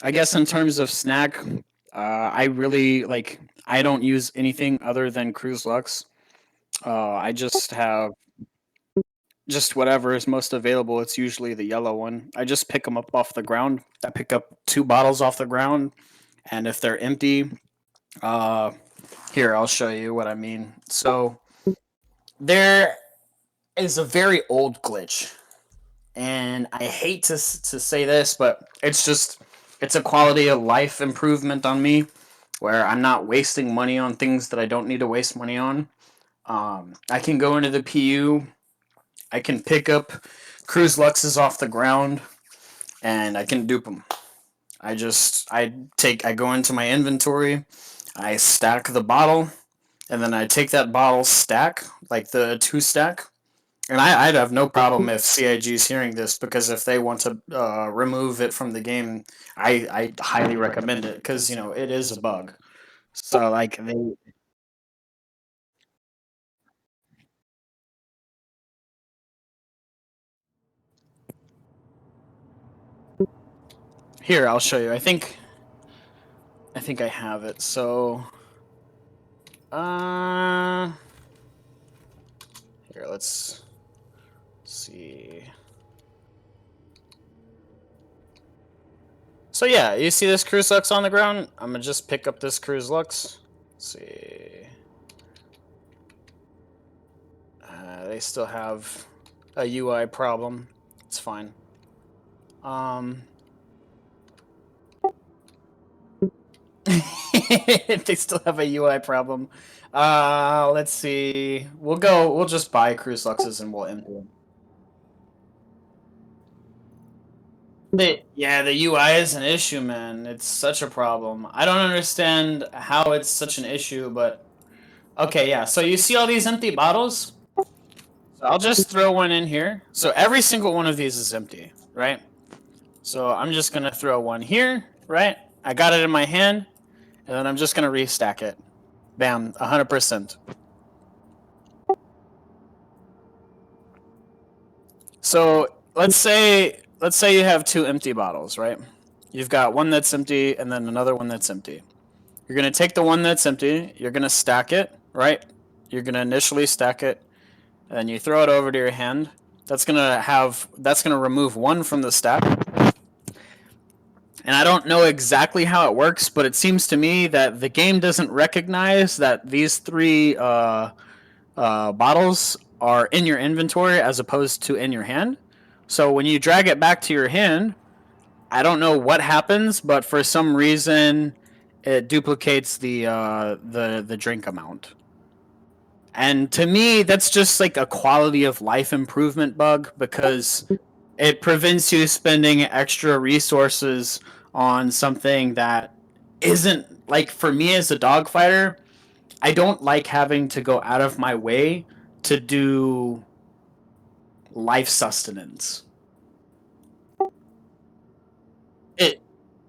I guess in terms of snack, I really like. I don't use anything other than Cruise Lux. I just have just whatever is most available. It's usually the yellow one. I just pick them up off the ground. I pick up 2 bottles off the ground, and if they're empty, uh, here I'll show you what I mean. So there is a very old glitch, and I hate to say this, but it's a quality of life improvement on me, where I'm not wasting money on things that I don't need to waste money on. I can go into the PU. I can pick up Cruise Luxes off the ground, and I can dupe them. I go into my inventory, I stack the bottle, and then I take that bottle stack, like the 2 stack, and I'd have no problem if CIG is hearing this, because if they want to remove it from the game, I highly recommend it, because it is a bug. So like they here I'll show you. I think I have it. So uh here let's see. So yeah, you see this Cruise Lux on the ground? I'm gonna just pick up this Cruise Lux. Let's see. They still have a UI problem. It's fine. They still have a UI problem. Let's see. We'll just buy Cruise Luxes and we'll empty them. The UI is an issue, man. It's such a problem. I don't understand how it's such an issue, but okay, yeah. So you see all these empty bottles? So I'll just throw one in here. So every single one of these is empty, right? So I'm just gonna throw one here, right? I got it in my hand, and then I'm just gonna restack it. Bam, 100%. So let's say you have 2 empty bottles, right? You've got one that's empty and then another one that's empty. You're gonna take the one that's empty, you're gonna stack it, right? You're gonna initially stack it, and you throw it over to your hand. That's gonna remove one from the stack. And I don't know exactly how it works, but it seems to me that the game doesn't recognize that these 3 bottles are in your inventory as opposed to in your hand. So when you drag it back to your hand, I don't know what happens, but for some reason, it duplicates the drink amount. And to me, that's just like a quality of life improvement bug, because it prevents you spending extra resources on something that isn't, like, for me as a dog fighter, I don't like having to go out of my way to do life sustenance. It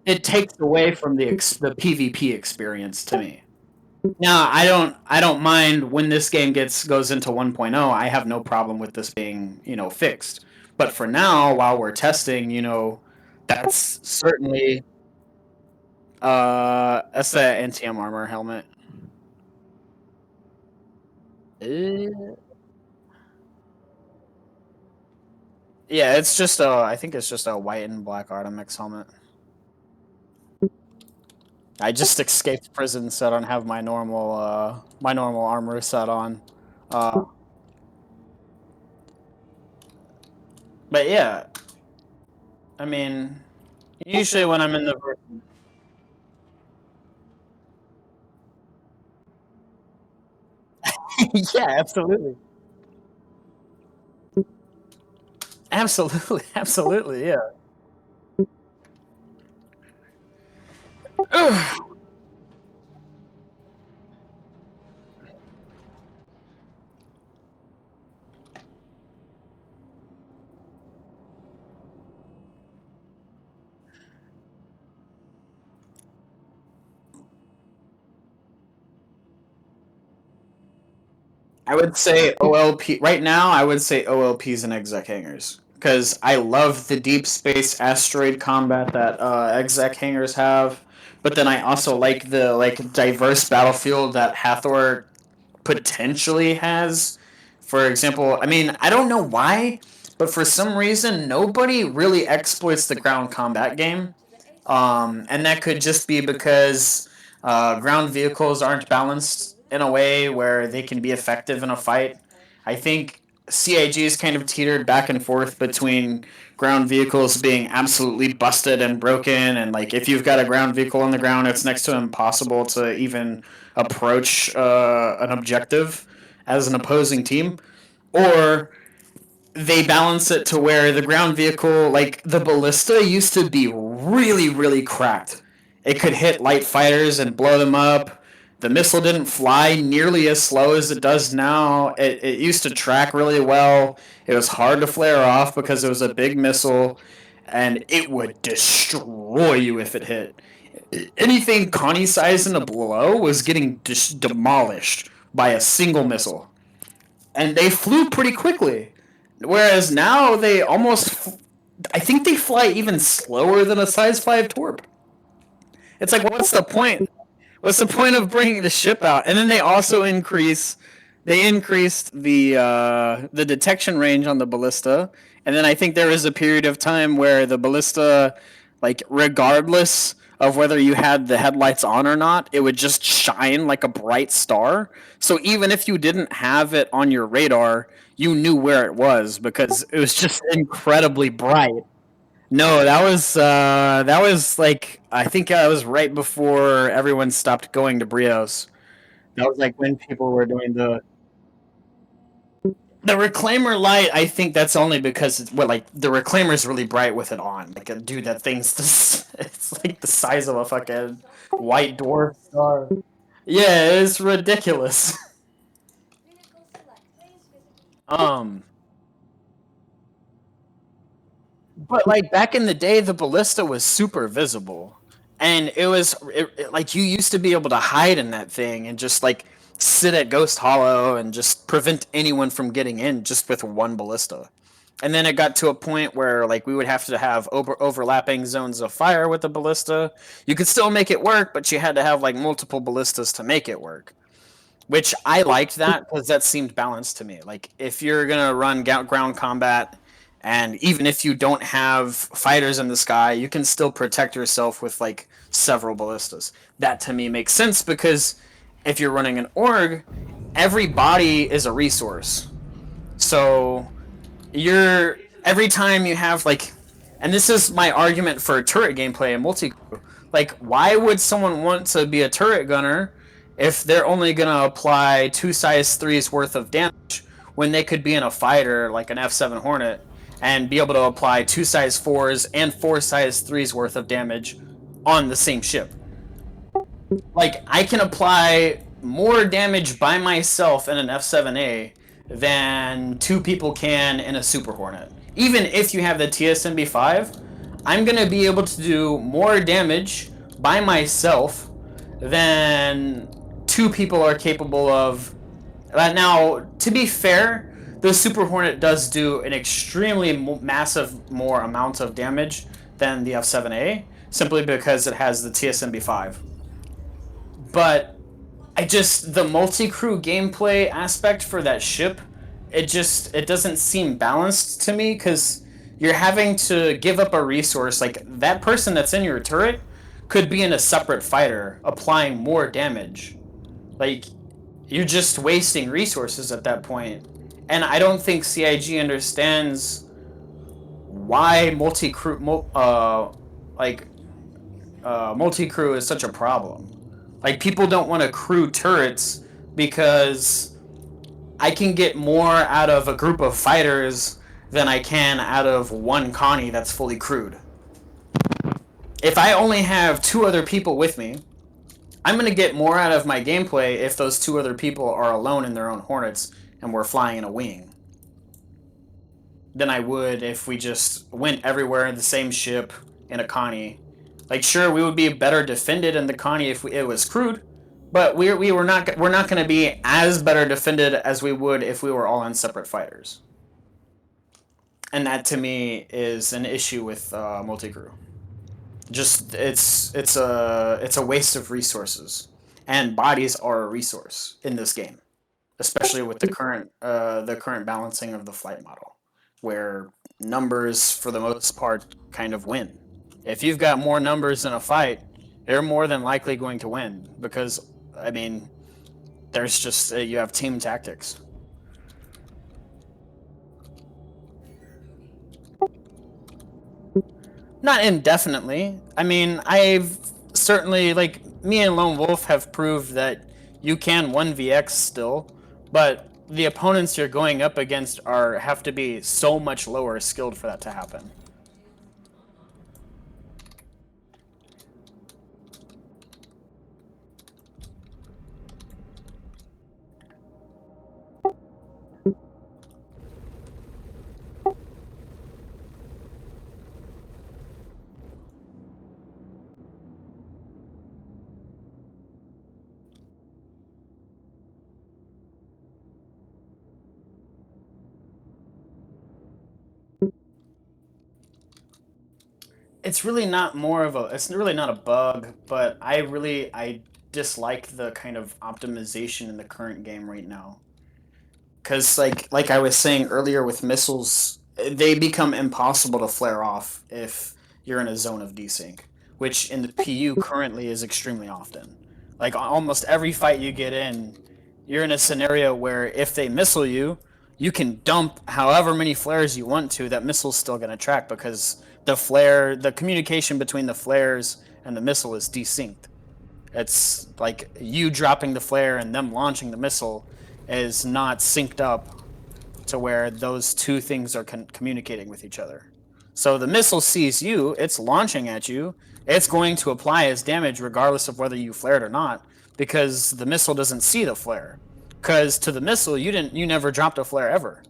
it takes away from the PvP experience to me. Now, I don't mind when this game goes into 1.0. I have no problem with this being, fixed. But for now, while we're testing, that's certainly that's the anti armor helmet. Uh, yeah, I think it's just a white and black Artemix helmet. I just escaped prison, so I don't have my normal armor set on. Uh, but yeah, I mean, usually when I'm in the yeah, absolutely, absolutely, absolutely, yeah. I would say OLP right now. I would say OLPs and exec hangers because I love the deep space asteroid combat that exec hangers have, but then I also like the diverse battlefield that Hathor potentially has. For example, I mean, I don't know why, but for some reason nobody really exploits the ground combat game. And that could just be because ground vehicles aren't balanced in a way where they can be effective in a fight. I think CIG is kind of teetered back and forth between ground vehicles being absolutely busted and broken, and like if you've got a ground vehicle on the ground, it's next to impossible to even approach an objective as an opposing team, or they balance it to where the ground vehicle, like the ballista, used to be really, really cracked. It could hit light fighters and blow them up. The missile didn't fly nearly as slow as it does now. It used to track really well. It was hard to flare off because it was a big missile, and it would destroy you if it hit. Anything Connie sized in a blow was getting demolished by a single missile. And they flew pretty quickly. Whereas now they almost, I think they fly even slower than a size 5 torp. It's like, what's the point? What's the point of bringing the ship out? And then they also increased the detection range on the ballista. And then I think there was a period of time where the ballista, like regardless of whether you had the headlights on or not, it would just shine like a bright star. So even if you didn't have it on your radar, you knew where it was because it was just incredibly bright. No, that was like I think I was right before everyone stopped going to Brios. That was like when people were doing the reclaimer light. I think that's only because like the reclaimer is really bright with it on. Like a dude, that thing's just, it's like the size of a fucking white dwarf star. Yeah, it's ridiculous. Um, but like back in the day, the ballista was super visible, and like you used to be able to hide in that thing and just like sit at Ghost Hollow and just prevent anyone from getting in just with one ballista. And then it got to a point where like we would have to have overlapping zones of fire with the ballista. You could still make it work, but you had to have like multiple ballistas to make it work. Which I liked that because that seemed balanced to me. Like if you're gonna run ground combat, and even if you don't have fighters in the sky, you can still protect yourself with like several ballistas. That to me makes sense because if you're running an org, every body is a resource. So you're every time you have like, and this is my argument for turret gameplay and multi. Like, why would someone want to be a turret gunner if they're only gonna apply 2 size 3s worth of damage when they could be in a fighter like an F7 Hornet and be able to apply 2 size 4s and 4 size 3s worth of damage on the same ship? Like, I can apply more damage by myself in an F7A than 2 people can in a Super Hornet. Even if you have the TSMB5, I'm going to be able to do more damage by myself than 2 people are capable of. Now, to be fair, the Super Hornet does do an extremely massive more amount of damage than the F7A, simply because it has the TSMB5. But the multi-crew gameplay aspect for that ship, it doesn't seem balanced to me because you're having to give up a resource. Like, that person that's in your turret could be in a separate fighter applying more damage. Like, you're just wasting resources at that point. And I don't think CIG understands why multi-crew is such a problem. Like, people don't want to crew turrets because I can get more out of a group of fighters than I can out of one Connie that's fully crewed. If I only have 2 other people with me, I'm going to get more out of my gameplay if those 2 other people are alone in their own Hornets and we're flying in a wing than I would if we just went everywhere in the same ship in a Connie. Like, sure, we would be better defended in the Connie if it was crewed, but we're not going to be as better defended as we would if we were all on separate fighters. And that to me is an issue with multi-crew. Just it's a waste of resources, and bodies are a resource in this game, especially with the current balancing of the flight model, where numbers for the most part kind of win. If you've got more numbers in a fight, you're more than likely going to win because I mean, there's just you have team tactics. Not indefinitely. I mean, I've certainly, like, me and Lone Wolf have proved that you can 1vx still, but the opponents you're going up against have to be so much lower skilled for that to happen. It's really not it's really not a bug, but I dislike the kind of optimization in the current game right now. Because like I was saying earlier with missiles, they become impossible to flare off if you're in a zone of desync, which in the PU currently is extremely often. Like almost every fight you get in, you're in a scenario where if they missile you, you can dump however many flares you want to. That missile's still going to track because the communication between the flares and the missile is desynced. It's like you dropping the flare and them launching the missile is not synced up to where those 2 things are communicating with each other. So the missile sees you, it's launching at you, it's going to apply its damage regardless of whether you flared or not, because the missile doesn't see the flare. Because to the missile, you never dropped a flare ever.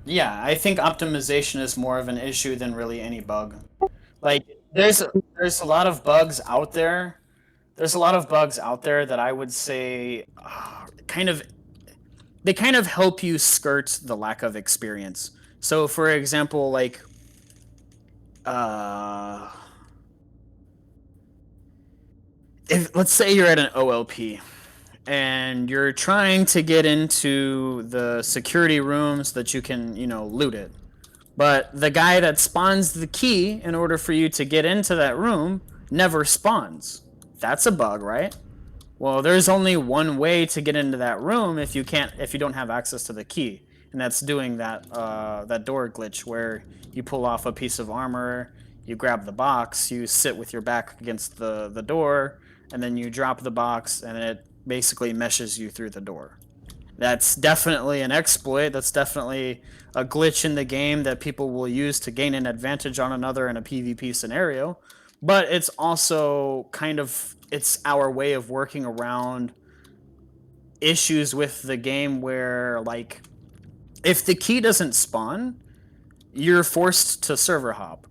Yeah, I think optimization is more of an issue than really any bug. Like there's a lot of bugs out there. There's a lot of bugs out there that I would say they kind of help you skirt the lack of experience. So for example, like uh if let's say you're at an OLP and you're trying to get into the security rooms that you can, loot it. But the guy that spawns the key in order for you to get into that room never spawns. That's a bug, right? Well, there's only one way to get into that room if you don't have access to the key, and that's doing that door glitch where you pull off a piece of armor, you grab the box, you sit with your back against the door, and then you drop the box, and it basically meshes you through the door. That's definitely an exploit. That's definitely a glitch in the game that people will use to gain an advantage on another in a PvP scenario. But it's also it's our way of working around issues with the game where, like, if the key doesn't spawn, you're forced to server hop.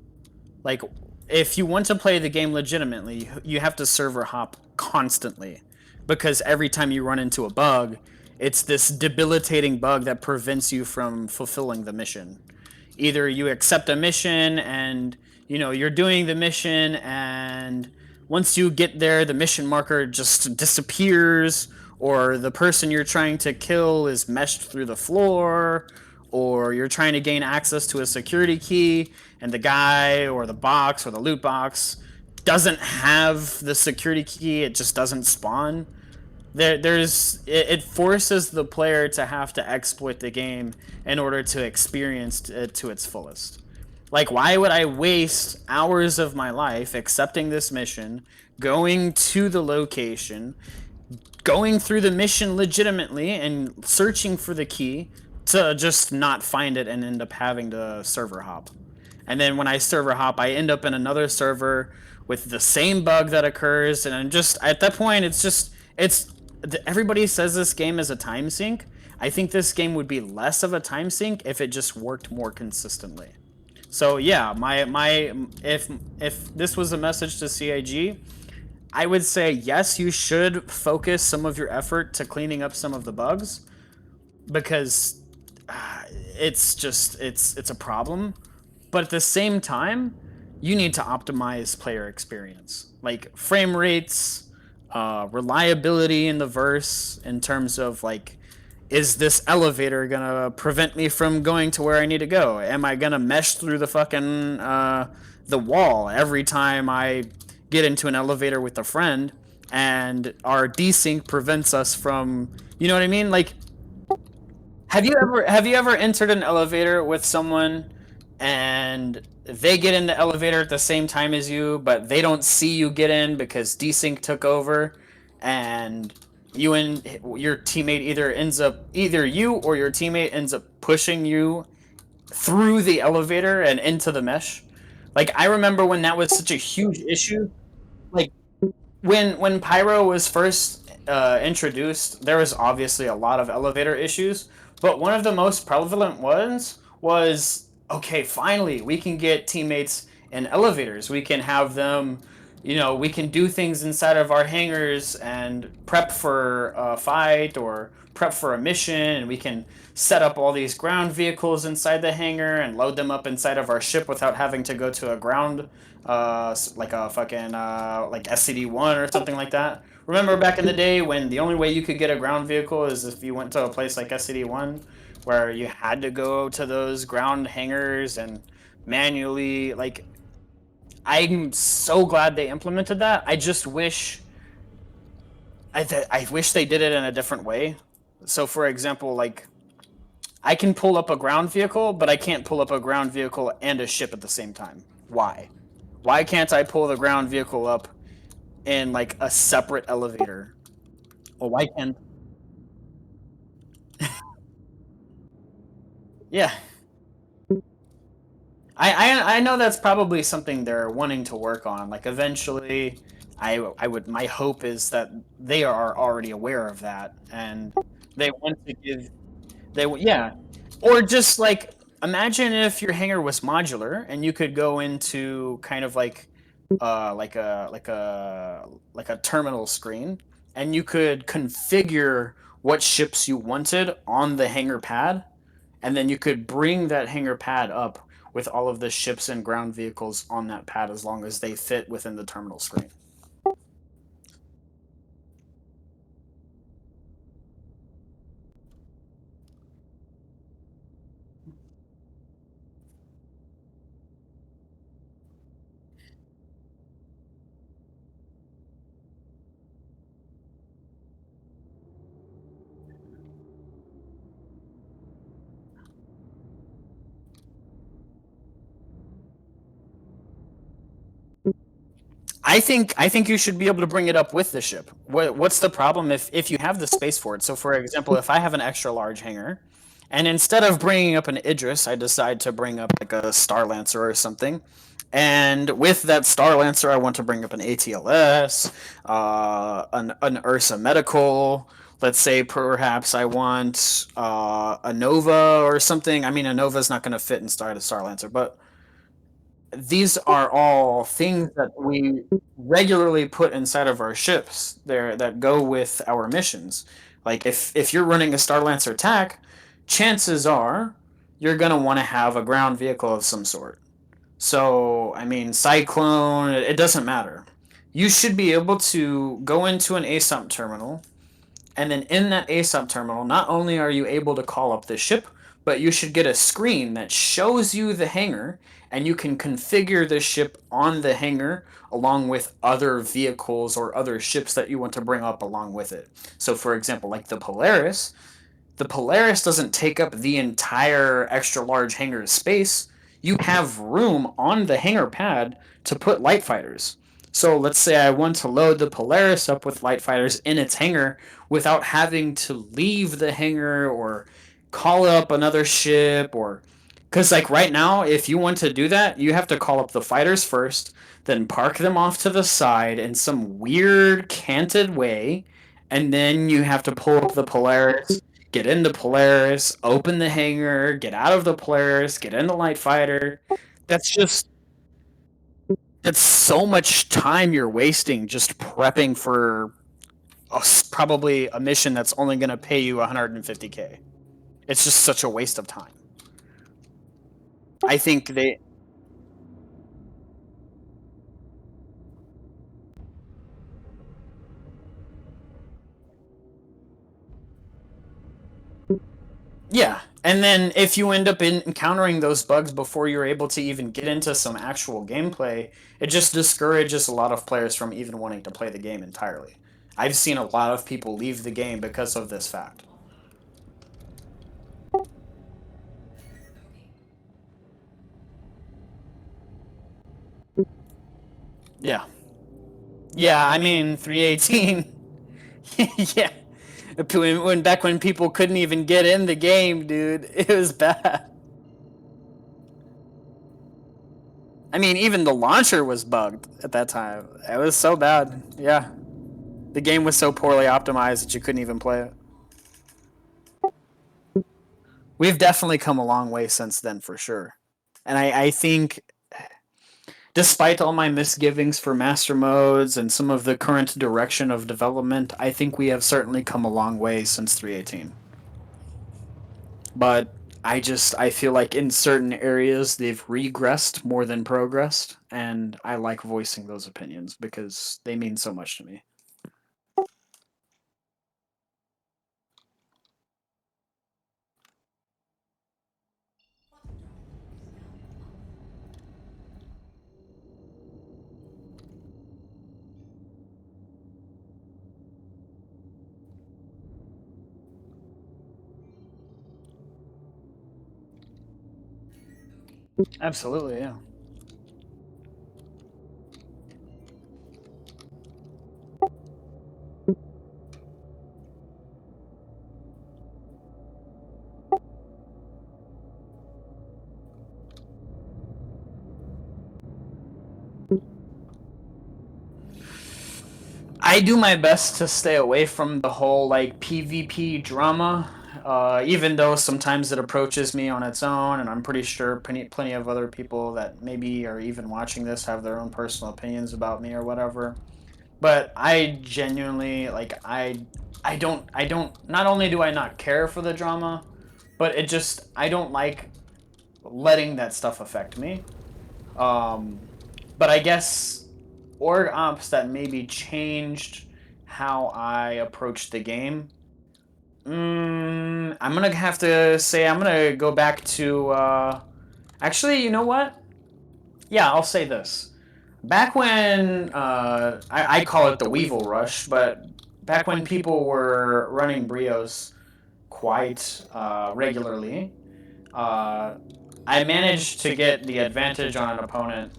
Like, if you want to play the game legitimately, you have to server hop constantly, because every time you run into a bug, it's this debilitating bug that prevents you from fulfilling the mission. Either you accept a mission and, you're doing the mission, and once you get there, the mission marker just disappears, or the person you're trying to kill is meshed through the floor, or you're trying to gain access to a security key and the guy or the box or the loot box doesn't have the security key, it just doesn't spawn. it forces the player to have to exploit the game in order to experience it to its fullest. Like, why would I waste hours of my life accepting this mission, going to the location, going through the mission legitimately, and searching for the key to just not find it and end up having to server hop? And then when I server hop, I end up in another server with the same bug that occurs, and I'm just at that point, it's everybody says this game is a time sink. I think this game would be less of a time sink if it just worked more consistently. So yeah, my if this was a message to CIG, I would say yes, you should focus some of your effort to cleaning up some of the bugs, because it's a problem. But at the same time, you need to optimize player experience, like frame rates, reliability in the verse, in terms of like, is this elevator gonna prevent me from going to where I need to go? Am I gonna mesh through the fucking the wall every time I get into an elevator with a friend, and our desync prevents us from, you know what I mean? Like, have you ever entered an elevator with someone and they get in the elevator at the same time as you, but they don't see you get in because desync took over, and you and your teammate either you or your teammate ends up pushing you through the elevator and into the mesh? Like, I remember when that was such a huge issue. Like, when Pyro was first introduced, there was obviously a lot of elevator issues, but one of the most prevalent ones was, okay, finally we can get teammates in elevators. We can have them, we can do things inside of our hangars and prep for a fight or prep for a mission, and we can set up all these ground vehicles inside the hangar and load them up inside of our ship without having to go to a ground, like a fucking like SCD-1 or something like that. Remember back in the day when the only way you could get a ground vehicle is if you went to a place like SCD-1, where you had to go to those ground hangars and manually, like, I'm so glad they implemented that. I just wish I wish they did it in a different way. So for example, like, I can pull up a ground vehicle, but I can't pull up a ground vehicle and a ship at the same time. Why? Why can't I pull the ground vehicle up in like a separate elevator? Well, why can't? Yeah, I know that's probably something they're wanting to work on. Like, eventually, I would, my hope is that they are already aware of that, and they want to give, yeah, or just like, imagine if your hangar was modular and you could go into kind of like like a terminal screen, and you could configure what ships you wanted on the hangar pad, and then you could bring that hangar pad up with all of the ships and ground vehicles on that pad as long as they fit within the terminal screen. I think you should be able to bring it up with the ship. What's the problem if you have the space for it? So, for example, if I have an extra large hangar, and instead of bringing up an Idris, I decide to bring up like a Star Lancer or something, and with that Star Lancer, I want to bring up an ATLS, an Ursa Medical. Let's say perhaps I want a Nova or something. I mean, a Nova is not going to fit inside a Star Lancer, but these are all things that we regularly put inside of our ships there that go with our missions. Like, if you're running a Star Lancer attack, chances are you're gonna want to have a ground vehicle of some sort. So, I mean, Cyclone, it doesn't matter. You should be able to go into an ASOP terminal, and then in that ASOP terminal, not only are you able to call up the ship, but you should get a screen that shows you the hangar, and you can configure the ship on the hangar along with other vehicles or other ships that you want to bring up along with it. So, for example, like the Polaris doesn't take up the entire extra large hangar space. You have room on the hangar pad to put light fighters. So let's say I want to load the Polaris up with light fighters in its hangar without having to leave the hangar or call up another ship, or because like right now, if you want to do that, you have to call up the fighters first, then park them off to the side in some weird canted way, and then you have to pull up the Polaris, get in the Polaris, open the hangar, get out of the Polaris, get in the light fighter. That's just that's so much time you're wasting just prepping for probably a mission that's only going to pay you 150K. It's just such a waste of time. I think they. Yeah, and then if you end up encountering those bugs before you're able to even get into some actual gameplay, it just discourages a lot of players from even wanting to play the game entirely. I've seen a lot of people leave the game because of this fact. Yeah. Yeah, I mean 318. Yeah. Back when people couldn't even get in the game, dude, it was bad. I mean, even the launcher was bugged at that time. It was so bad. Yeah. The game was so poorly optimized that you couldn't even play it. We've definitely come a long way since then, for sure. And I think, despite all my misgivings for master modes and some of the current direction of development, I think we have certainly come a long way since 318. But I feel like in certain areas they've regressed more than progressed, and I like voicing those opinions because they mean so much to me. Absolutely, yeah. I do my best to stay away from the whole like PvP drama, even though sometimes it approaches me on its own, and I'm pretty sure plenty of other people that maybe are even watching this have their own personal opinions about me or whatever. But I genuinely like I don't not only do I not care for the drama, but I don't like letting that stuff affect me. Um, but I guess org ops that maybe changed how I approached the game. I'm gonna have to say I'm gonna go back to. Actually, you know what? Yeah, I'll say this. Back when I call it the Weevil Rush, but back when people were running Brios quite regularly, uh, I managed to get the advantage on an opponent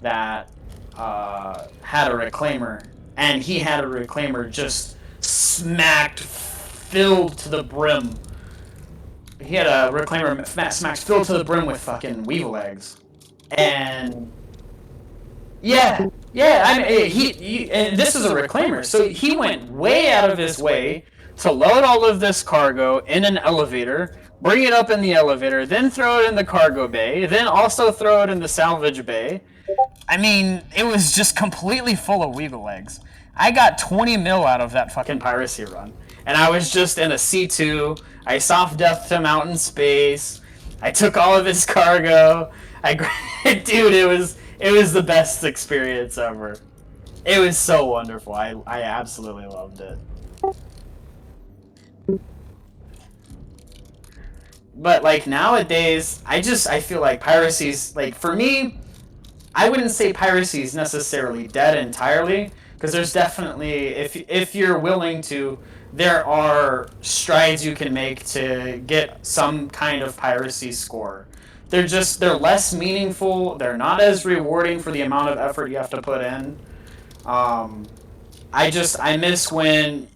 that had a reclaimer, and he had a reclaimer just smacked, filled to the brim. He had a reclaimer smacked filled to the brim with fucking weevil eggs, and yeah, yeah. I mean, he and this is a reclaimer, so he went way out of his way to load all of this cargo in an elevator, bring it up in the elevator, then throw it in the cargo bay, then also throw it in the salvage bay. I mean, it was just completely full of weevil eggs. I got 20 mil out of that fucking piracy run. And I was just in a C2. I soft deathed him out in space. I took all of his cargo. Dude, it was the best experience ever. It was so wonderful. I absolutely loved it. But like nowadays, I feel like piracy's like for me. I wouldn't say piracy is necessarily dead entirely because there's definitely if you're willing to, there are strides you can make to get some kind of piracy score. They're less meaningful. They're not as rewarding for the amount of effort you have to put in. Um, I miss when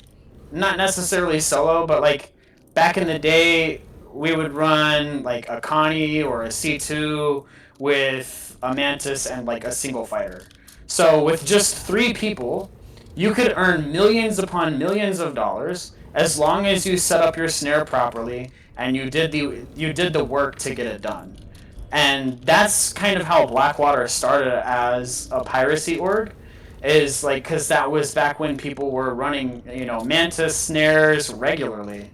not necessarily solo, but like back in the day, we would run like a Connie or a C2 with a Mantis and like a single fighter. So with just 3 people, you could earn millions upon millions of dollars as long as you set up your snare properly and you did the work to get it done. And that's kind of how Blackwater started as a piracy org, is like because that was back when people were running Mantis snares regularly,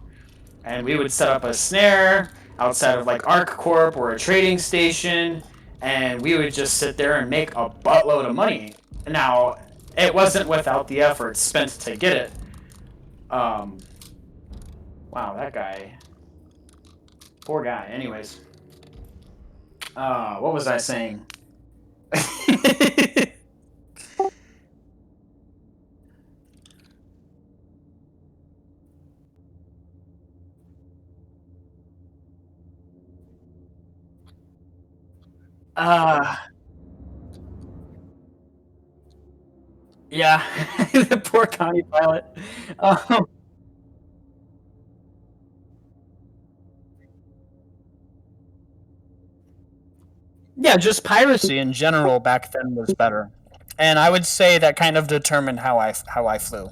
and we would set up a snare outside of like ArcCorp or a trading station, and we would just sit there and make a buttload of money. Now, it wasn't without the effort spent to get it. Um, wow, that guy, poor guy. Anyways, what was I saying? uh yeah, the poor Connie pilot. Um, Yeah, just piracy in general back then was better, and I would say that kind of determined how I flew.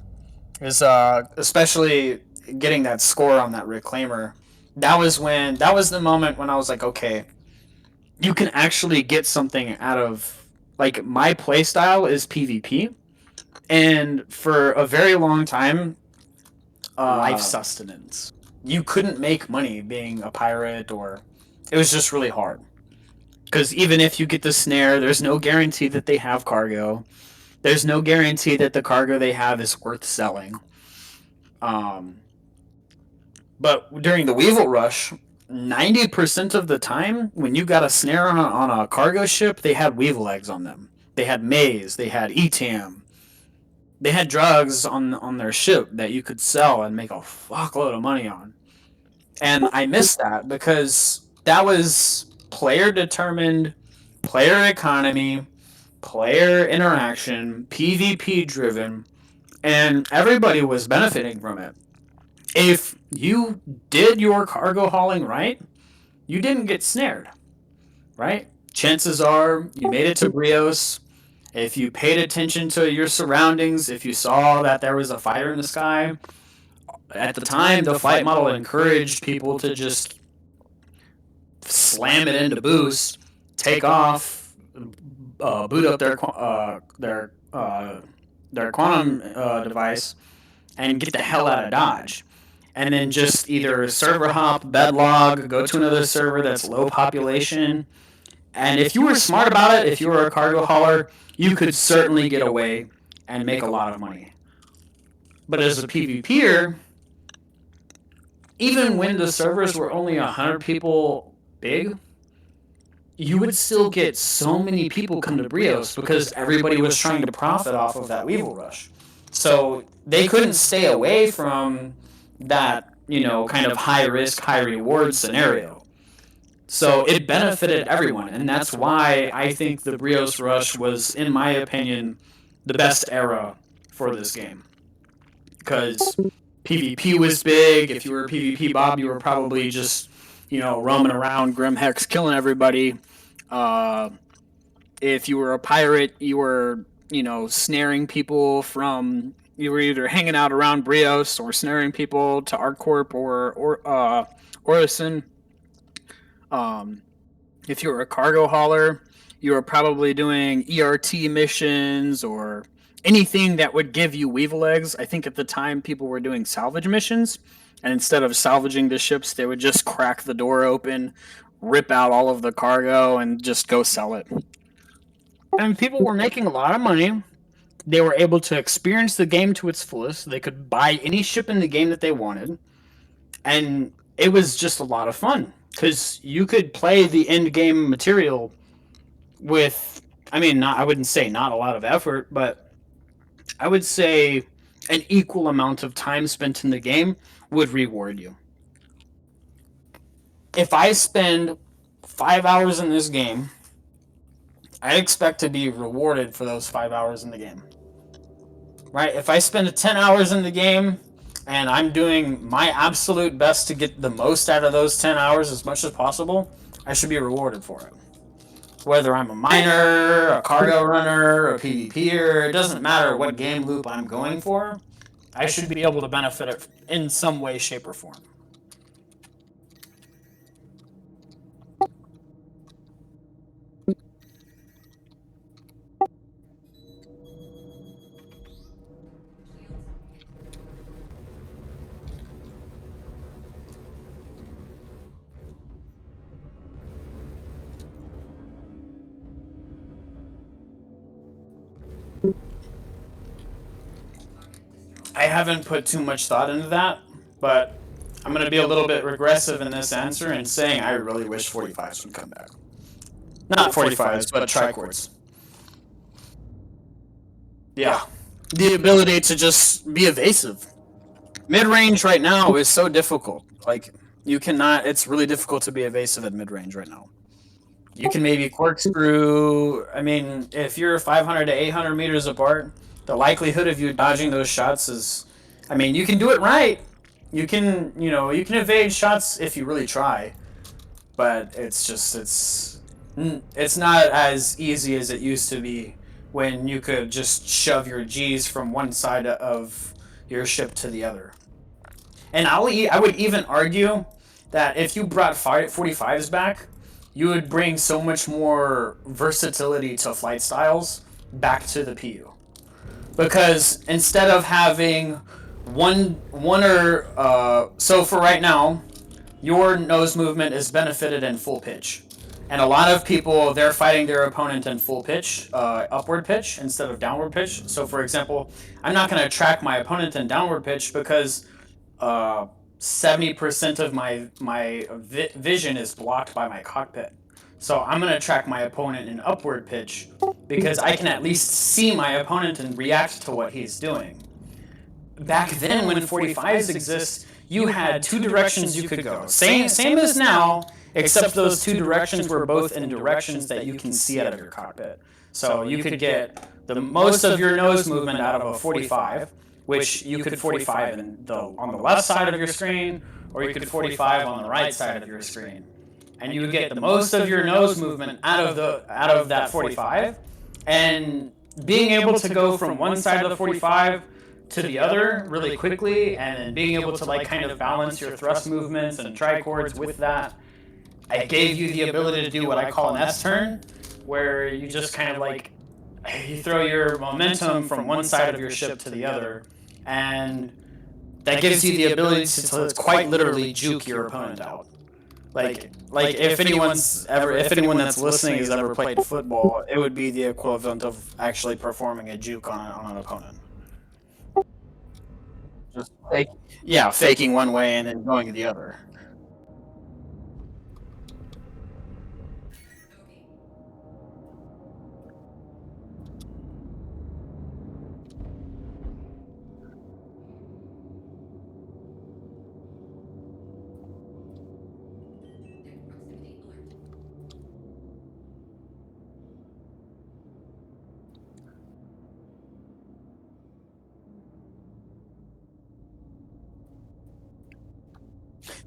Is especially getting that score on that reclaimer. That was the moment when I was like, okay, you can actually get something out of like my playstyle is PvP, and for a very long time, Life sustenance. you couldn't make money being a pirate, or it was just really hard. Because even if you get the snare, there's no guarantee that they have cargo. There's no guarantee that the cargo they have is worth selling. Um, but during the Weevil Rush, 90% of the time, when you got a snare on a cargo ship, they had Weevil eggs on them. They had maize, they had ETAM, they had drugs on their ship that you could sell and make a fuckload of money on. And I missed that because that was player determined, player economy, player interaction, PvP driven, and everybody was benefiting from it. If you did your cargo hauling right, you didn't get snared, right? Chances are you made it to Brios. If you paid attention to your surroundings, if you saw that there was a fire in the sky, at the time, the flight model encouraged people to just slam it into boost, take off, boot up their quantum device, and get the hell out of Dodge. And then just either server hop, bedlog, go to another server that's low population. And if you were smart about it, if you were a cargo hauler, you could certainly get away and make a lot of money. But as a PvPer, even when the servers were only 100 people big, you would still get so many people come to Brios because everybody was trying to profit off of that Weevil Rush. So they couldn't stay away from that, kind of high risk, high reward scenario. So it benefited everyone, and that's why I think the Brios Rush was, in my opinion, the best era for this game. Because PvP was big. If you were a PvP Bob, you were probably just, roaming around Grim Hex killing everybody. If you were a pirate, you were, snaring people from. You were either hanging out around Brios or snaring people to ArcCorp or Orison. If you were a cargo hauler, you were probably doing ERT missions or anything that would give you Weevil eggs. I think at the time people were doing salvage missions, and instead of salvaging the ships, they would just crack the door open, rip out all of the cargo, and just go sell it. And people were making a lot of money. They were able to experience the game to its fullest. They could buy any ship in the game that they wanted, and it was just a lot of fun. Because you could play the end game material with, I mean, not, I wouldn't say not a lot of effort, but I would say an equal amount of time spent in the game would reward you. If I spend 5 hours in this game, I expect to be rewarded for those 5 hours in the game. Right? If I spend 10 hours in the game and I'm doing my absolute best to get the most out of those 10 hours as much as possible, I should be rewarded for it. Whether I'm a miner, a cargo runner, a PvPer, it doesn't matter what game loop I'm going for, I should be able to benefit it in some way, shape, or form. I haven't put too much thought into that, but I'm going to be a little bit regressive in this answer and saying I really wish 45s would come back. Not 45s, but tricords. Yeah. The ability to just be evasive. Mid-range right now is so difficult. Like, you cannot, it's really difficult to be evasive at mid-range right now. You can maybe corkscrew. I mean, if you're 500 to 800 meters apart, the likelihood of you dodging those shots is, I mean, you can do it right. You can, you can evade shots if you really try, but it's not as easy as it used to be when you could just shove your G's from one side of your ship to the other. And I would even argue that if you brought 45s back, you would bring so much more versatility to flight styles back to the PU. Because instead of having one or so for right now, your nose movement is benefited in full pitch. And a lot of people, they're fighting their opponent in full pitch, upward pitch instead of downward pitch. So for example, I'm not going to track my opponent in downward pitch because 70% of my vision is blocked by my cockpit. So I'm going to track my opponent in upward pitch because I can at least see my opponent and react to what he's doing. Back then, when 45s exist, you had two directions you could go. Same as now, except those two directions were both in directions that you can see out of your cockpit. So you could get the most of your nose movement out of a 45, which you could 45 on the left side of your screen, or you could 45 on the right side of your screen. And you would get the most of your nose movement out of that 45, and being able to go from one side of the 45 to the other really quickly, and then being able to like kind of balance your thrust movements and tricords with that, I gave you the ability to do what I call an S-turn, where you just kind of like you throw your momentum from one side of your ship to the other, and that gives you the ability to quite literally juke your opponent out. Like if anyone that's listening has ever played football, it would be the equivalent of actually performing a juke on an opponent. Just faking one way and then going the other.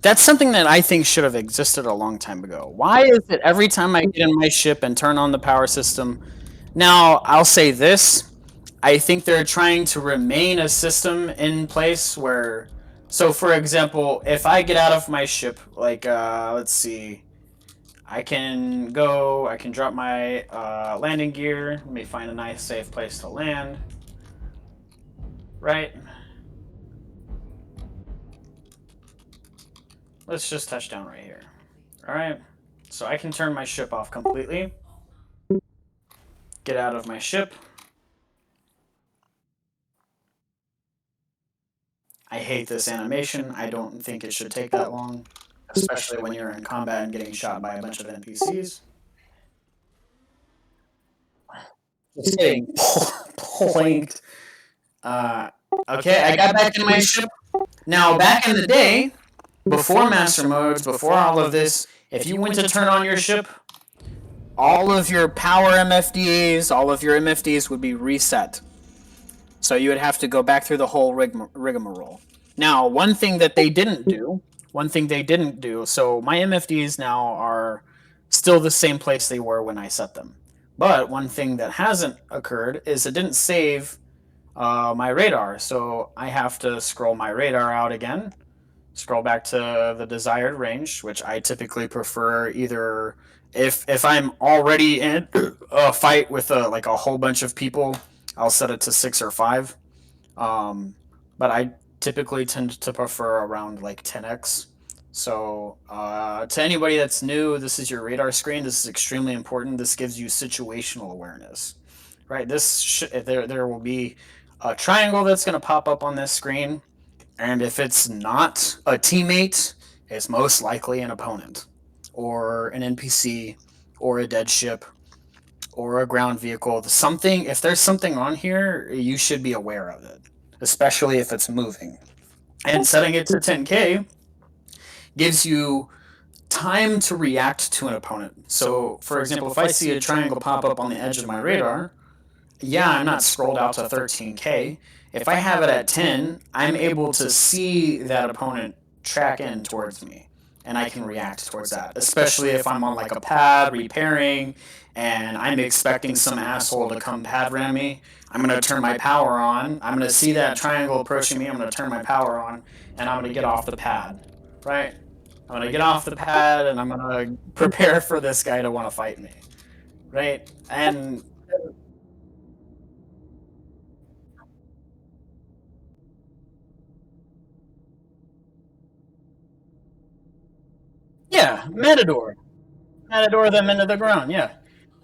That's something that I think should have existed a long time ago. Why is it every time I get in my ship and turn on the power system? Now, I'll say this. I think they're trying to remain a system in place where, so for example, if I get out of my ship, like, let's see, I can drop my landing gear. Let me find a nice safe place to land. Right? Let's just touch down right here. All right. So I can turn my ship off completely. Get out of my ship. I hate this animation. I don't think it should take that long. especially when you're in combat and getting shot by a bunch of NPCs. Just getting planked. Okay, I got back in my ship. Now, back in the day, before master modes, before all of this, if you went to turn on your ship, all of your power MFDs, all of your MFDs would be reset. So you would have to go back through the whole rigmarole. Now, one thing they didn't do, so my MFDs now are still the same place they were when I set them. But one thing that hasn't occurred is it didn't save my radar. So I have to scroll my radar out again, scroll back to the desired range, which I typically prefer either if I'm already in a fight with like a whole bunch of people, I'll set it to 6 or 5. But I typically tend to prefer around like 10x. So to anybody that's new, this is your radar screen. This is extremely important. This gives you situational awareness, right? There will be a triangle that's going to pop up on this screen, and if it's not a teammate, it's most likely an opponent, or an NPC, or a dead ship, or a ground vehicle. Something. If there's something on here, you should be aware of it, especially if it's moving. And setting it to 10K gives you time to react to an opponent. So, for example, if I see a triangle pop up on the edge of my radar, yeah, I'm not scrolled out to 13K. If I have it at 10, I'm able to see that opponent track in towards me, and I can react towards that, especially if I'm on like a pad repairing and I'm expecting some asshole to come pad ram me. I'm going to turn my power on. I'm going to see that triangle approaching me. I'm going to turn my power on, and I'm going to get off the pad, right? I'm going to get off the pad, and I'm going to prepare for this guy to want to fight me, right? And yeah, Matador them into the ground. Yeah.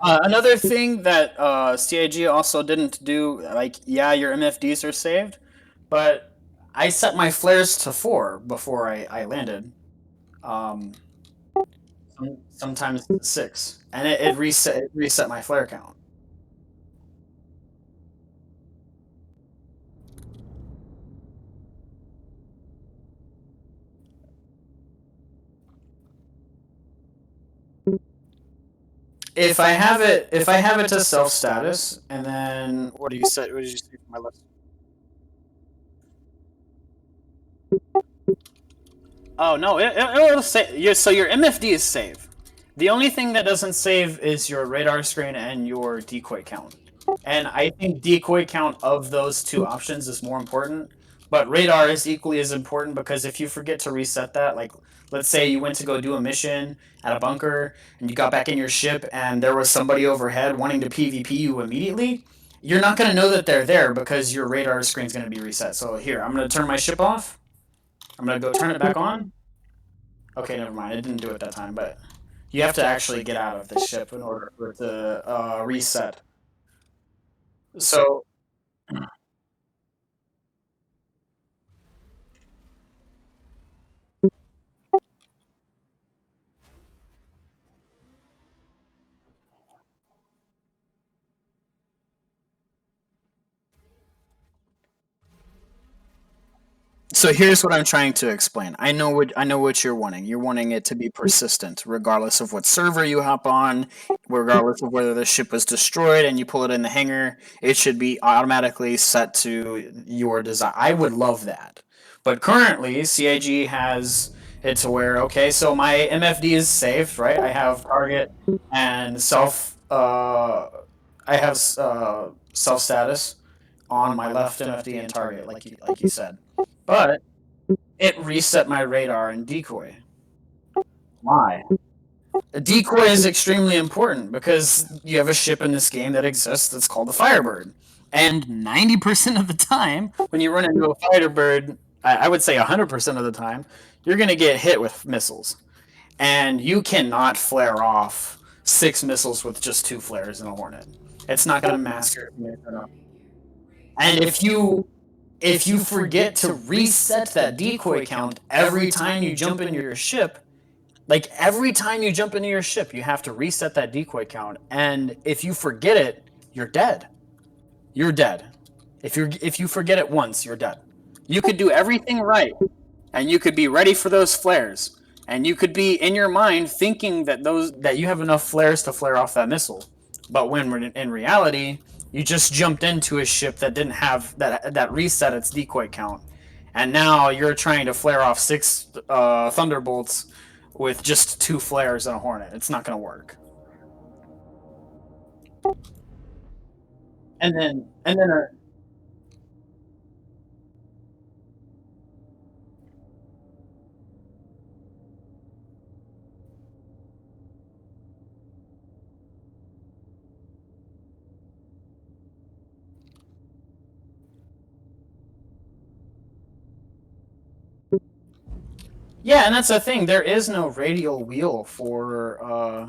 Another thing that CIG also didn't do, like, yeah, your MFDs are saved, but I set my flares to 4 before I landed. Sometimes 6, and it reset my flare count. If I have it to self status, and then what do you say? What did you say for my left? Oh no, it'll say. So your MFD is saved. The only thing that doesn't save is your radar screen and your decoy count. And I think decoy count of those two options is more important. But radar is equally as important, because if you forget to reset that, like let's say you went to go do a mission at a bunker and you got back in your ship and there was somebody overhead wanting to PvP you immediately, you're not going to know that they're there because your radar screen is going to be reset. So here, I'm going to turn my ship off. I'm going to go turn it back on. Okay, never mind. It didn't do it that time, but you have to actually get out of the ship in order for it to reset. So So here's what I'm trying to explain. I know what you're wanting. You're wanting it to be persistent, regardless of what server you hop on, regardless of whether the ship was destroyed and you pull it in the hangar. It should be automatically set to your design. I would love that, but currently CIG has it to where, okay, so my MFD is saved, right? I have target and self. I have self status on my left MFD and target, like you said. But it reset my radar and decoy. Why? A decoy is extremely important because you have a ship in this game that exists that's called the Firebird. And 90% of the time, when you run into a Firebird, I would say 100% of the time, you're going to get hit with missiles. And you cannot flare off 6 missiles with just 2 flares in a Hornet. It's not going to mask it. And if you forget to reset that decoy count every time you jump into your ship, Like every time you jump into your ship, you have to reset that decoy count, and if you forget it, you're dead. You're dead. If you forget it once, you're dead. You could do everything right, and you could be ready for those flares, and you could be in your mind thinking that you have enough flares to flare off that missile, but when in reality you just jumped into a ship that didn't have that reset its decoy count, and now you're trying to flare off 6 thunderbolts with just 2 flares and a hornet. It's not going to work. And then yeah, and that's the thing. There is no radial wheel for.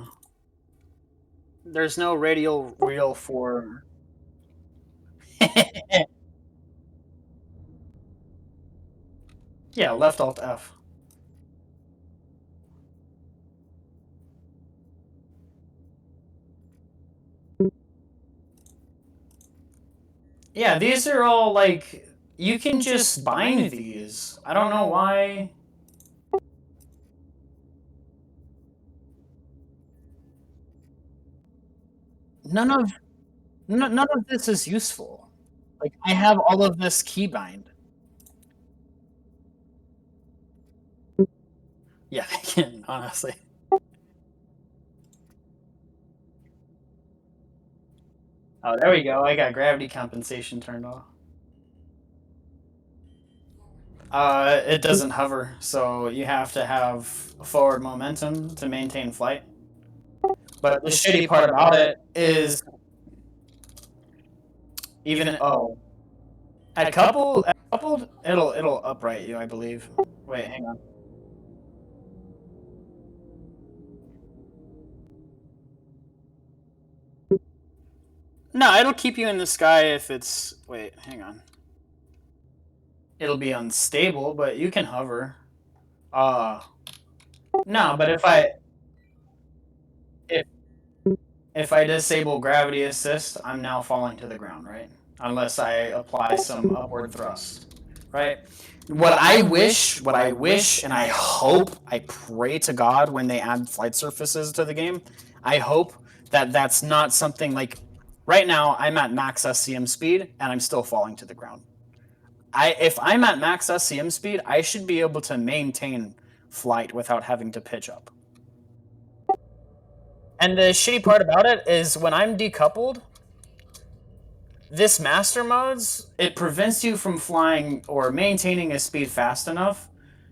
There's no radial wheel for. Yeah, left alt F. Yeah, these are all like you can just bind these. I don't know why. None of none of this is useful. Like I have all of this keybind. Yeah, I can honestly. Oh, there we go. I got gravity compensation turned off. It doesn't hover, so you have to have forward momentum to maintain flight. But the shitty part about it is even at coupled it'll upright you, I believe. Wait, hang on. No, it'll keep you in the sky if it's wait, hang on. It'll be unstable, but you can hover. Uh no, but if if I disable gravity assist, I'm now falling to the ground, right? Unless I apply some upward thrust, right? What I wish, and I hope, I pray to God when they add flight surfaces to the game, I hope that that's not something like. Right now, I'm at max SCM speed and I'm still falling to the ground. If I'm at max SCM speed, I should be able to maintain flight without having to pitch up. And the shitty part about it is when I'm decoupled, this master modes, it prevents you from flying or maintaining a speed fast enough.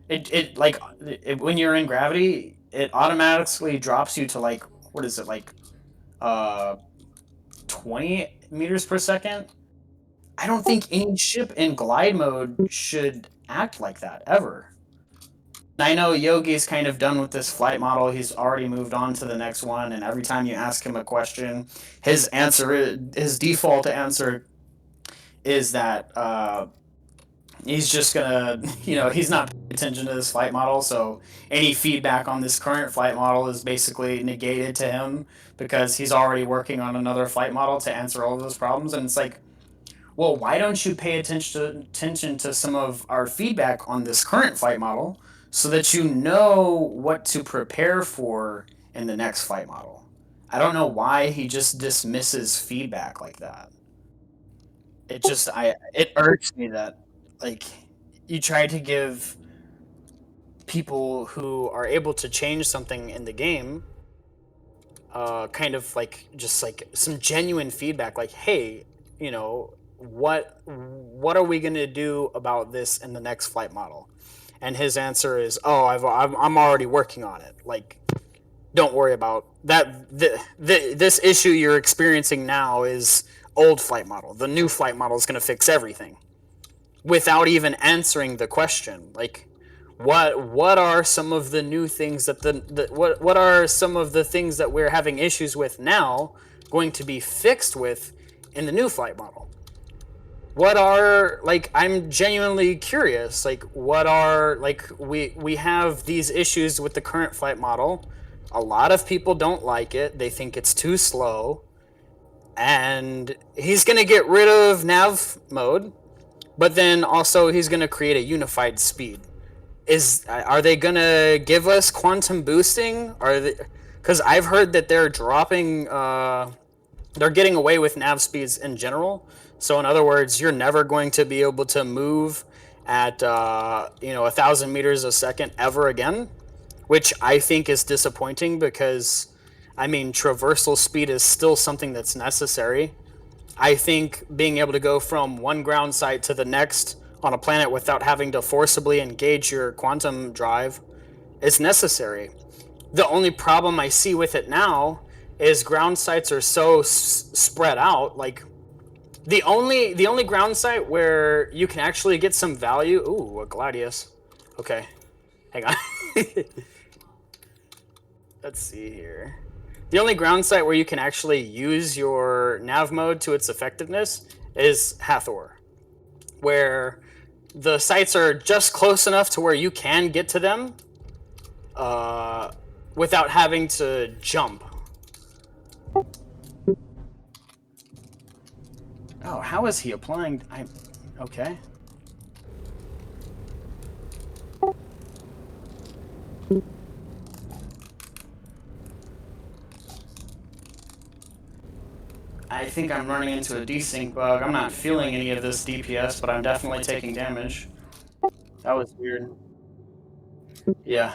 When you're in gravity, it automatically drops you to like, what is it, like 20 meters per second? I don't think any ship in glide mode should act like that ever. I know Yogi's kind of done with this flight model. He's already moved on to the next one, and every time you ask him a question, his default answer is that he's just gonna, he's not paying attention to this flight model, so any feedback on this current flight model is basically negated to him because he's already working on another flight model to answer all of those problems. And it's like, well, why don't you pay attention to some of our feedback on this current flight model so that you know what to prepare for in the next flight model? I don't know why he just dismisses feedback like that. It irks me that like you try to give people who are able to change something in the game kind of like just like some genuine feedback, like, hey, what are we going to do about this in the next flight model? And his answer is, oh, I'm already working on it. Like, don't worry about that. This issue you're experiencing now is old flight model. The new flight model is going to fix everything, without even answering the question. Like, what are some of the new things that what are some of the things that we're having issues with now going to be fixed with in the new flight model? what are, like, I'm genuinely curious, like, what are, like, we have these issues with the current flight model. A lot of people don't like it. They think it's too slow. And he's going to get rid of nav mode, but then also he's going to create a unified speed. Are they going to give us quantum boosting? Are they, cuz I've heard that they're dropping they're getting away with nav speeds in general. So in other words, you're never going to be able to move at 1,000 meters a second ever again, which I think is disappointing because, I mean, traversal speed is still something that's necessary. I think being able to go from one ground site to the next on a planet without having to forcibly engage your quantum drive is necessary. The only problem I see with it now is ground sites are so spread out. Like, the only ground site where you can actually get some value. Ooh, a Gladius. Okay, hang on. Let's see here. The only ground site where you can actually use your nav mode to its effectiveness is Hathor, where the sites are just close enough to where you can get to them without having to jump. Oh, how is he applying? Okay. I think I'm running into a desync bug. I'm not feeling any of this DPS, but I'm definitely taking damage. That was weird. Yeah.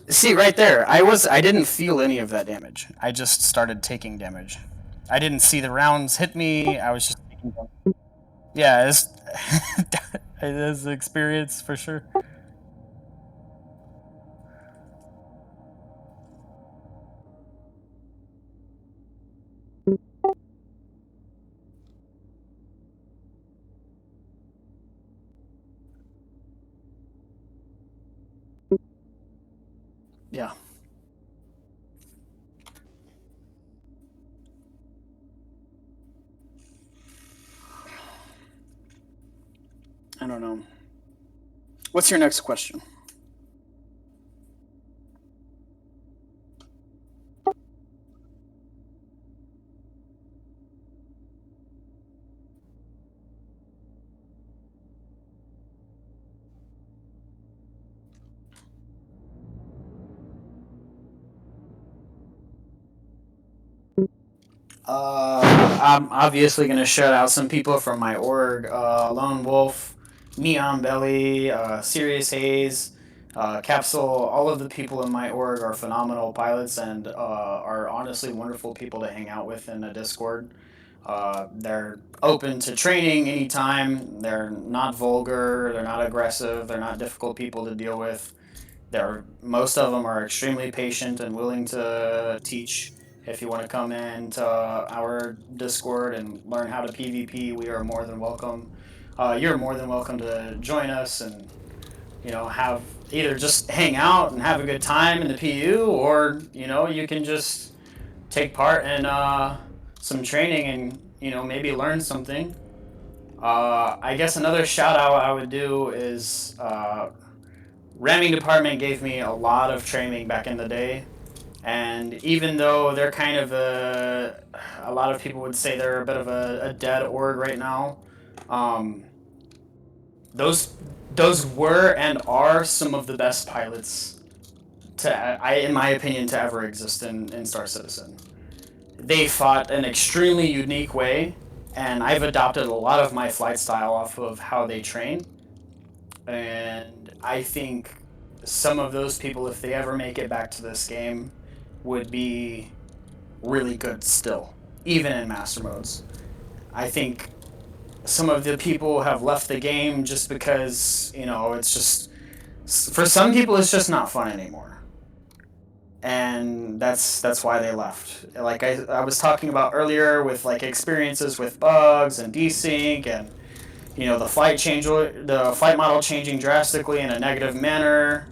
See, right there, I didn't feel any of that damage. I just started taking damage. I didn't see the rounds hit me. I was just taking damage. Yeah, it is an experience for sure. Yeah. I don't know. What's your next question? I'm obviously going to shout out some people from my org: Lone Wolf, Neon Belly, Sirius Hayes, Capsule. All of the people in my org are phenomenal pilots and are honestly wonderful people to hang out with in a Discord. They're open to training anytime. They're not vulgar. They're not aggressive. They're not difficult people to deal with. Most of them are extremely patient and willing to teach. If you want to come into our Discord and learn how to PvP, we are more than welcome. You're more than welcome to join us and have either just hang out and have a good time in the PU, or you can just take part in some training and maybe learn something. I guess another shout out I would do is ramming department gave me a lot of training back in the day. And even though they're kind of a lot of people would say they're a bit of a dead org right now, those were and are some of the best pilots in my opinion, to ever exist in Star Citizen. They fought an extremely unique way, and I've adopted a lot of my flight style off of how they train. And I think some of those people, if they ever make it back to this game, would be really good still, even in master modes. I think some of the people have left the game just because, it's just, for some people, it's just not fun anymore. And that's why they left. Like I was talking about earlier with like experiences with bugs and desync and the flight model changing drastically in a negative manner.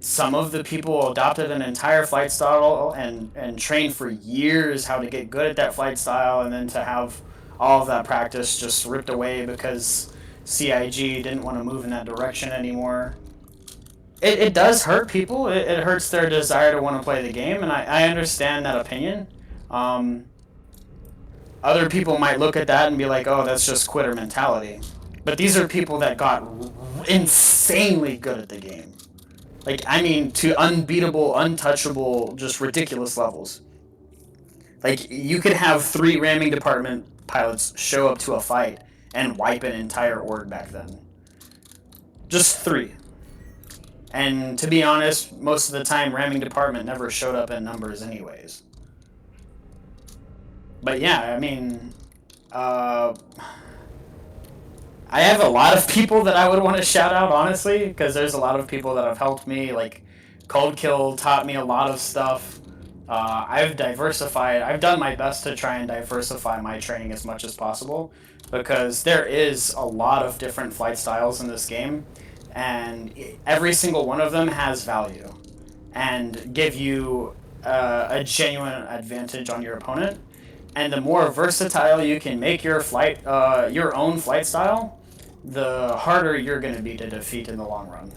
some of the people adopted an entire flight style and trained for years how to get good at that flight style, and then to have all of that practice just ripped away because CIG didn't want to move in that direction anymore. It does hurt people. It hurts their desire to want to play the game, and I understand that opinion. Other people might look at that and be like, oh, that's just quitter mentality. But these are people that got insanely good at the game. Like, I mean, to unbeatable, untouchable, just ridiculous levels. Like, you could have 3 ramming department pilots show up to a fight and wipe an entire org back then. Just 3. And to be honest, most of the time, ramming department never showed up in numbers anyways. But yeah, I mean, I have a lot of people that I would want to shout out, honestly, because there's a lot of people that have helped me. Like, Cold Kill taught me a lot of stuff. I've diversified. I've done my best to try and diversify my training as much as possible, because there is a lot of different flight styles in this game, and every single one of them has value and give you a genuine advantage on your opponent. And the more versatile you can make your own flight style, the harder you're going to be to defeat in the long run.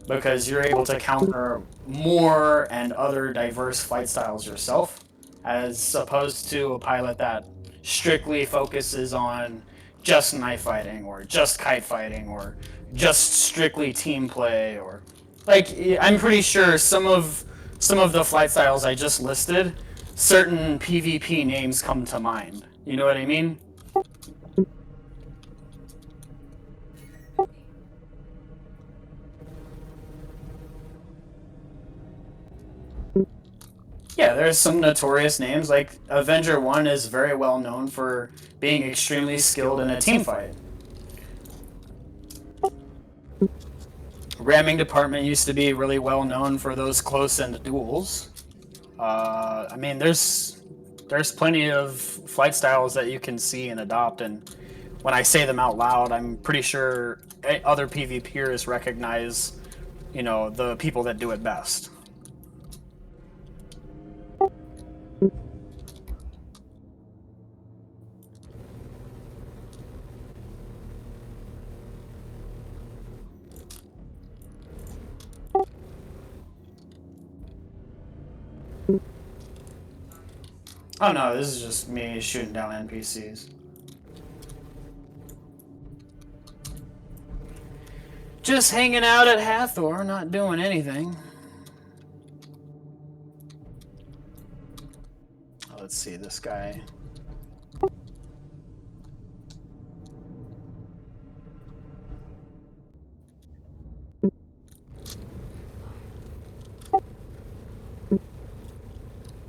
Because you're able to counter more and other diverse flight styles yourself, as opposed to a pilot that strictly focuses on just knife fighting, or just kite fighting, or just strictly team play, or like, I'm pretty sure some of the flight styles I just listed, certain PvP names come to mind. You know what I mean? Yeah, there's some notorious names. Like, Avenger 1 is very well known for being extremely skilled in a team fight. Ramming department used to be really well known for those close-end duels. I mean, there's plenty of flight styles that you can see and adopt, and when I say them out loud, I'm pretty sure other PvPers recognize, you know, the people that do it best. Oh no, this is just me shooting down NPCs. Just hanging out at Hathor, not doing anything. Oh, let's see, this guy.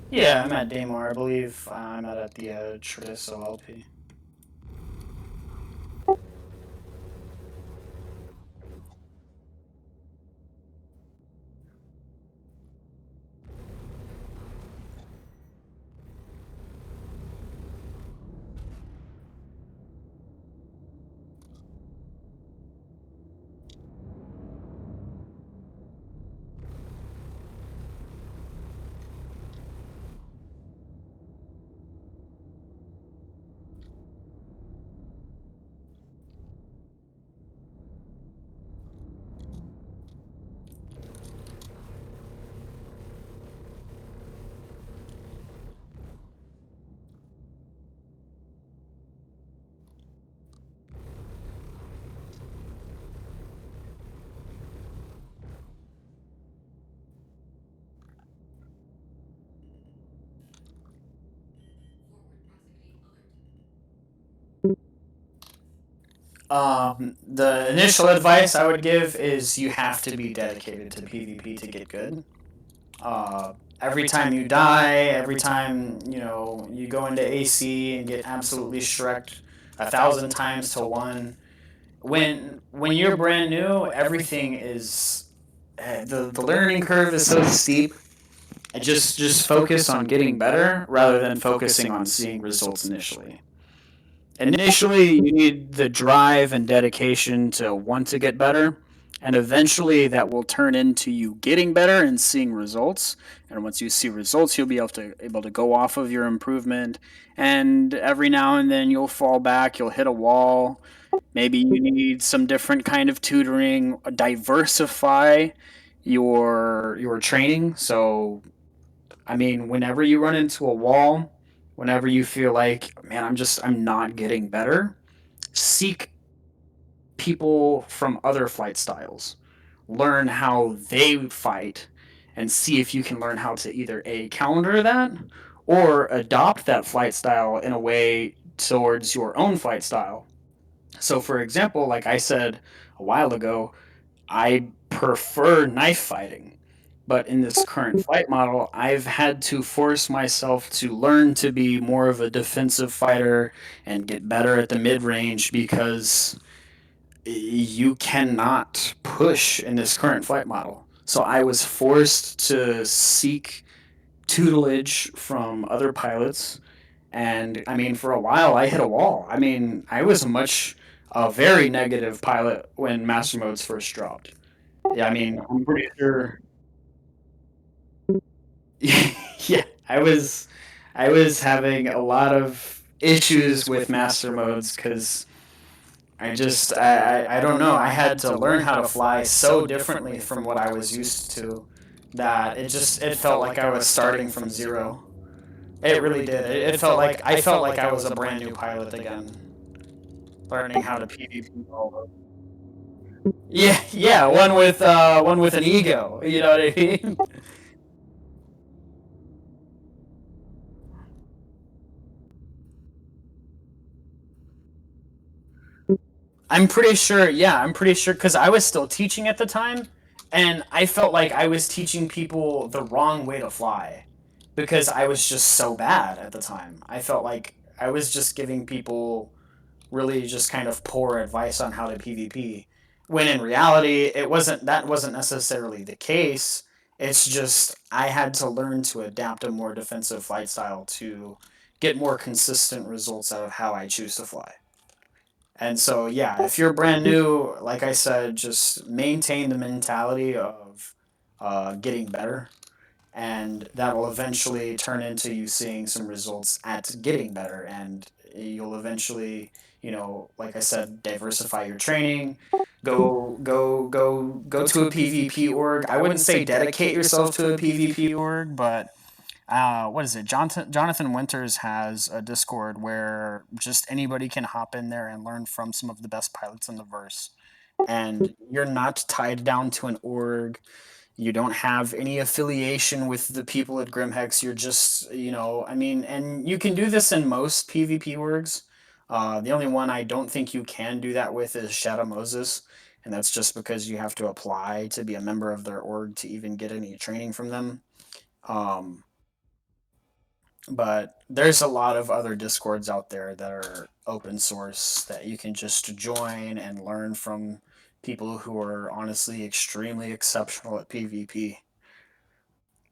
Yeah, I'm at Daymar, I believe. I'm not at the Tradiso LP. The initial advice I would give is you have to be dedicated to PvP to get good. Every time you die, every time, you know, you go into AC and get absolutely shreked 1,000 times to 1. When you're brand new, everything is the learning curve is so steep. Just focus on getting better rather than focusing on seeing results initially. Initially, you need the drive and dedication to want to get better, And eventually that will turn into you getting better and seeing results. And once you see results, you'll be able to go off of your improvement. And every now and then you'll fall back, you'll hit a wall. Maybe you need some different kind of tutoring, diversify your training. So I mean, whenever you run into a wall, whenever you feel like, man, I'm not getting better, seek people from other flight styles. Learn how they fight and see if you can learn how to either A, counter that or adopt that flight style in a way towards your own flight style. So, for example, like I said a while ago, I prefer knife fighting. But in this current flight model, I've had to force myself to learn to be more of a defensive fighter and get better at the mid range because you cannot push in this current flight model. So I was forced to seek tutelage from other pilots. And I mean, for a while, I hit a wall. I mean, I was a very negative pilot when master modes first dropped. Yeah, I mean, I'm pretty sure. Yeah, I was having a lot of issues with master modes because I don't know. I had to learn how to fly so differently from what I was used to that it felt like I was starting from zero. It really did. It felt like I felt like I was a brand new pilot again, learning how to PvP all over. Yeah, yeah, one with an ego. You know what I mean? I'm pretty sure. Yeah, I'm pretty sure because I was still teaching at the time, and I felt like I was teaching people the wrong way to fly because I was just so bad at the time. I felt like I was just giving people really just kind of poor advice on how to PvP. When in reality, that wasn't necessarily the case. It's just I had to learn to adapt a more defensive flight style to get more consistent results out of how I choose to fly. And so, yeah, if you're brand new, like I said, just maintain the mentality of getting better, and that will eventually turn into you seeing some results at getting better. And you'll eventually, like I said, diversify your training. Go to a PvP org. I wouldn't say dedicate yourself to a PvP org, but what is it? Jonathan Winters has a Discord where just anybody can hop in there and learn from some of the best pilots in the verse. And you're not tied down to an org. You don't have any affiliation with the people at Grimhex. You're just, I mean, and you can do this in most PvP orgs. The only one I don't think you can do that with is Shadow Moses, and that's just because you have to apply to be a member of their org to even get any training from them. Um, but there's a lot of other discords out there that are open source that you can just join and learn from people who are honestly extremely exceptional at PvP,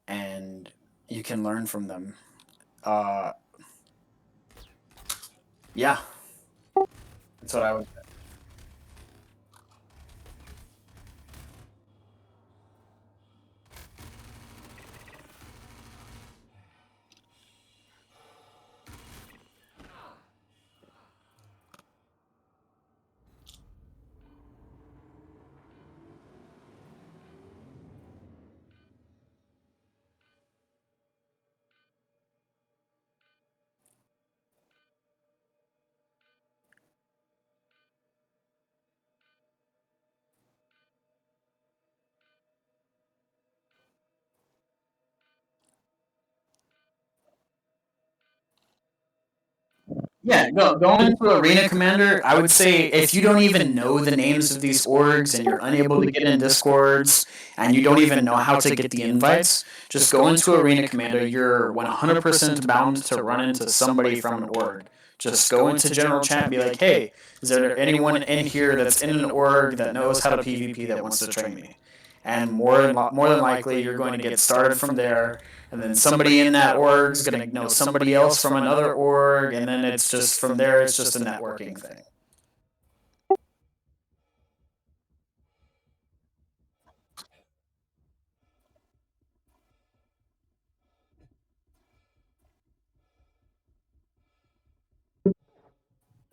and you can learn from them. uh yeah, that's what I would. Yeah, go into Arena Commander. I would say if you don't even know the names of these orgs and you're unable to get in Discords and you don't even know how to get the invites, just go into Arena Commander. You're 100% bound to run into somebody from an org. Just go into general chat and be like, hey, is there anyone in here that's in an org that knows how to PvP that wants to train me? And more than likely, you're going to get started from there, and then somebody in that org is going to know somebody else from another org, and then it's just from there, it's just a networking thing.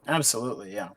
Absolutely, yeah.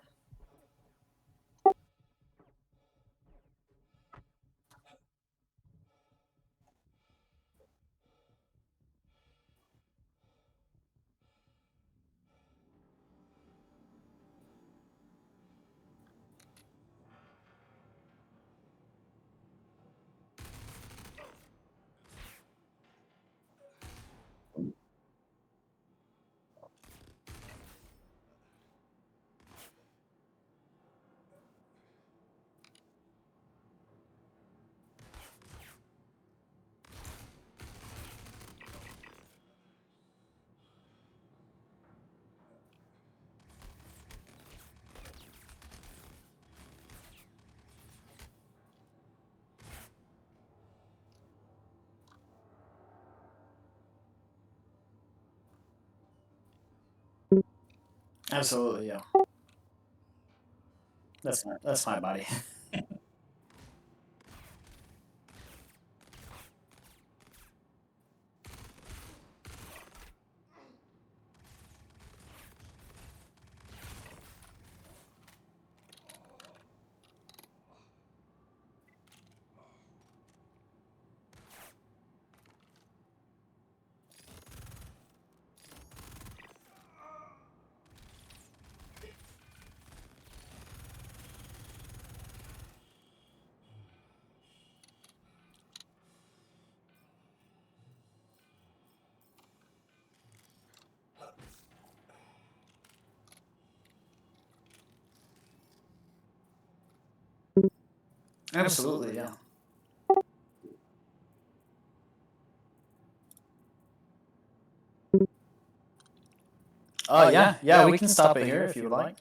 Absolutely, yeah. That's my body. Absolutely, yeah. Yeah, we can stop it here if you would like.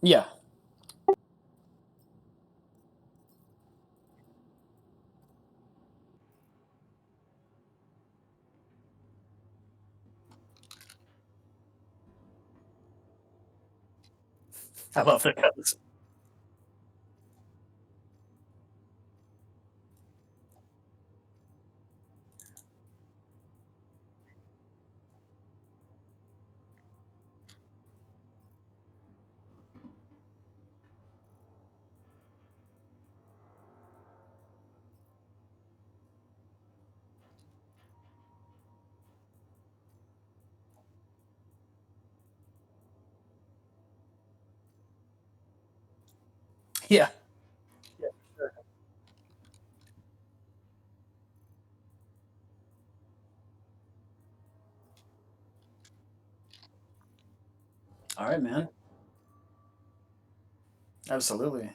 Yeah. I love the cuts. Yeah. All right, man. Absolutely.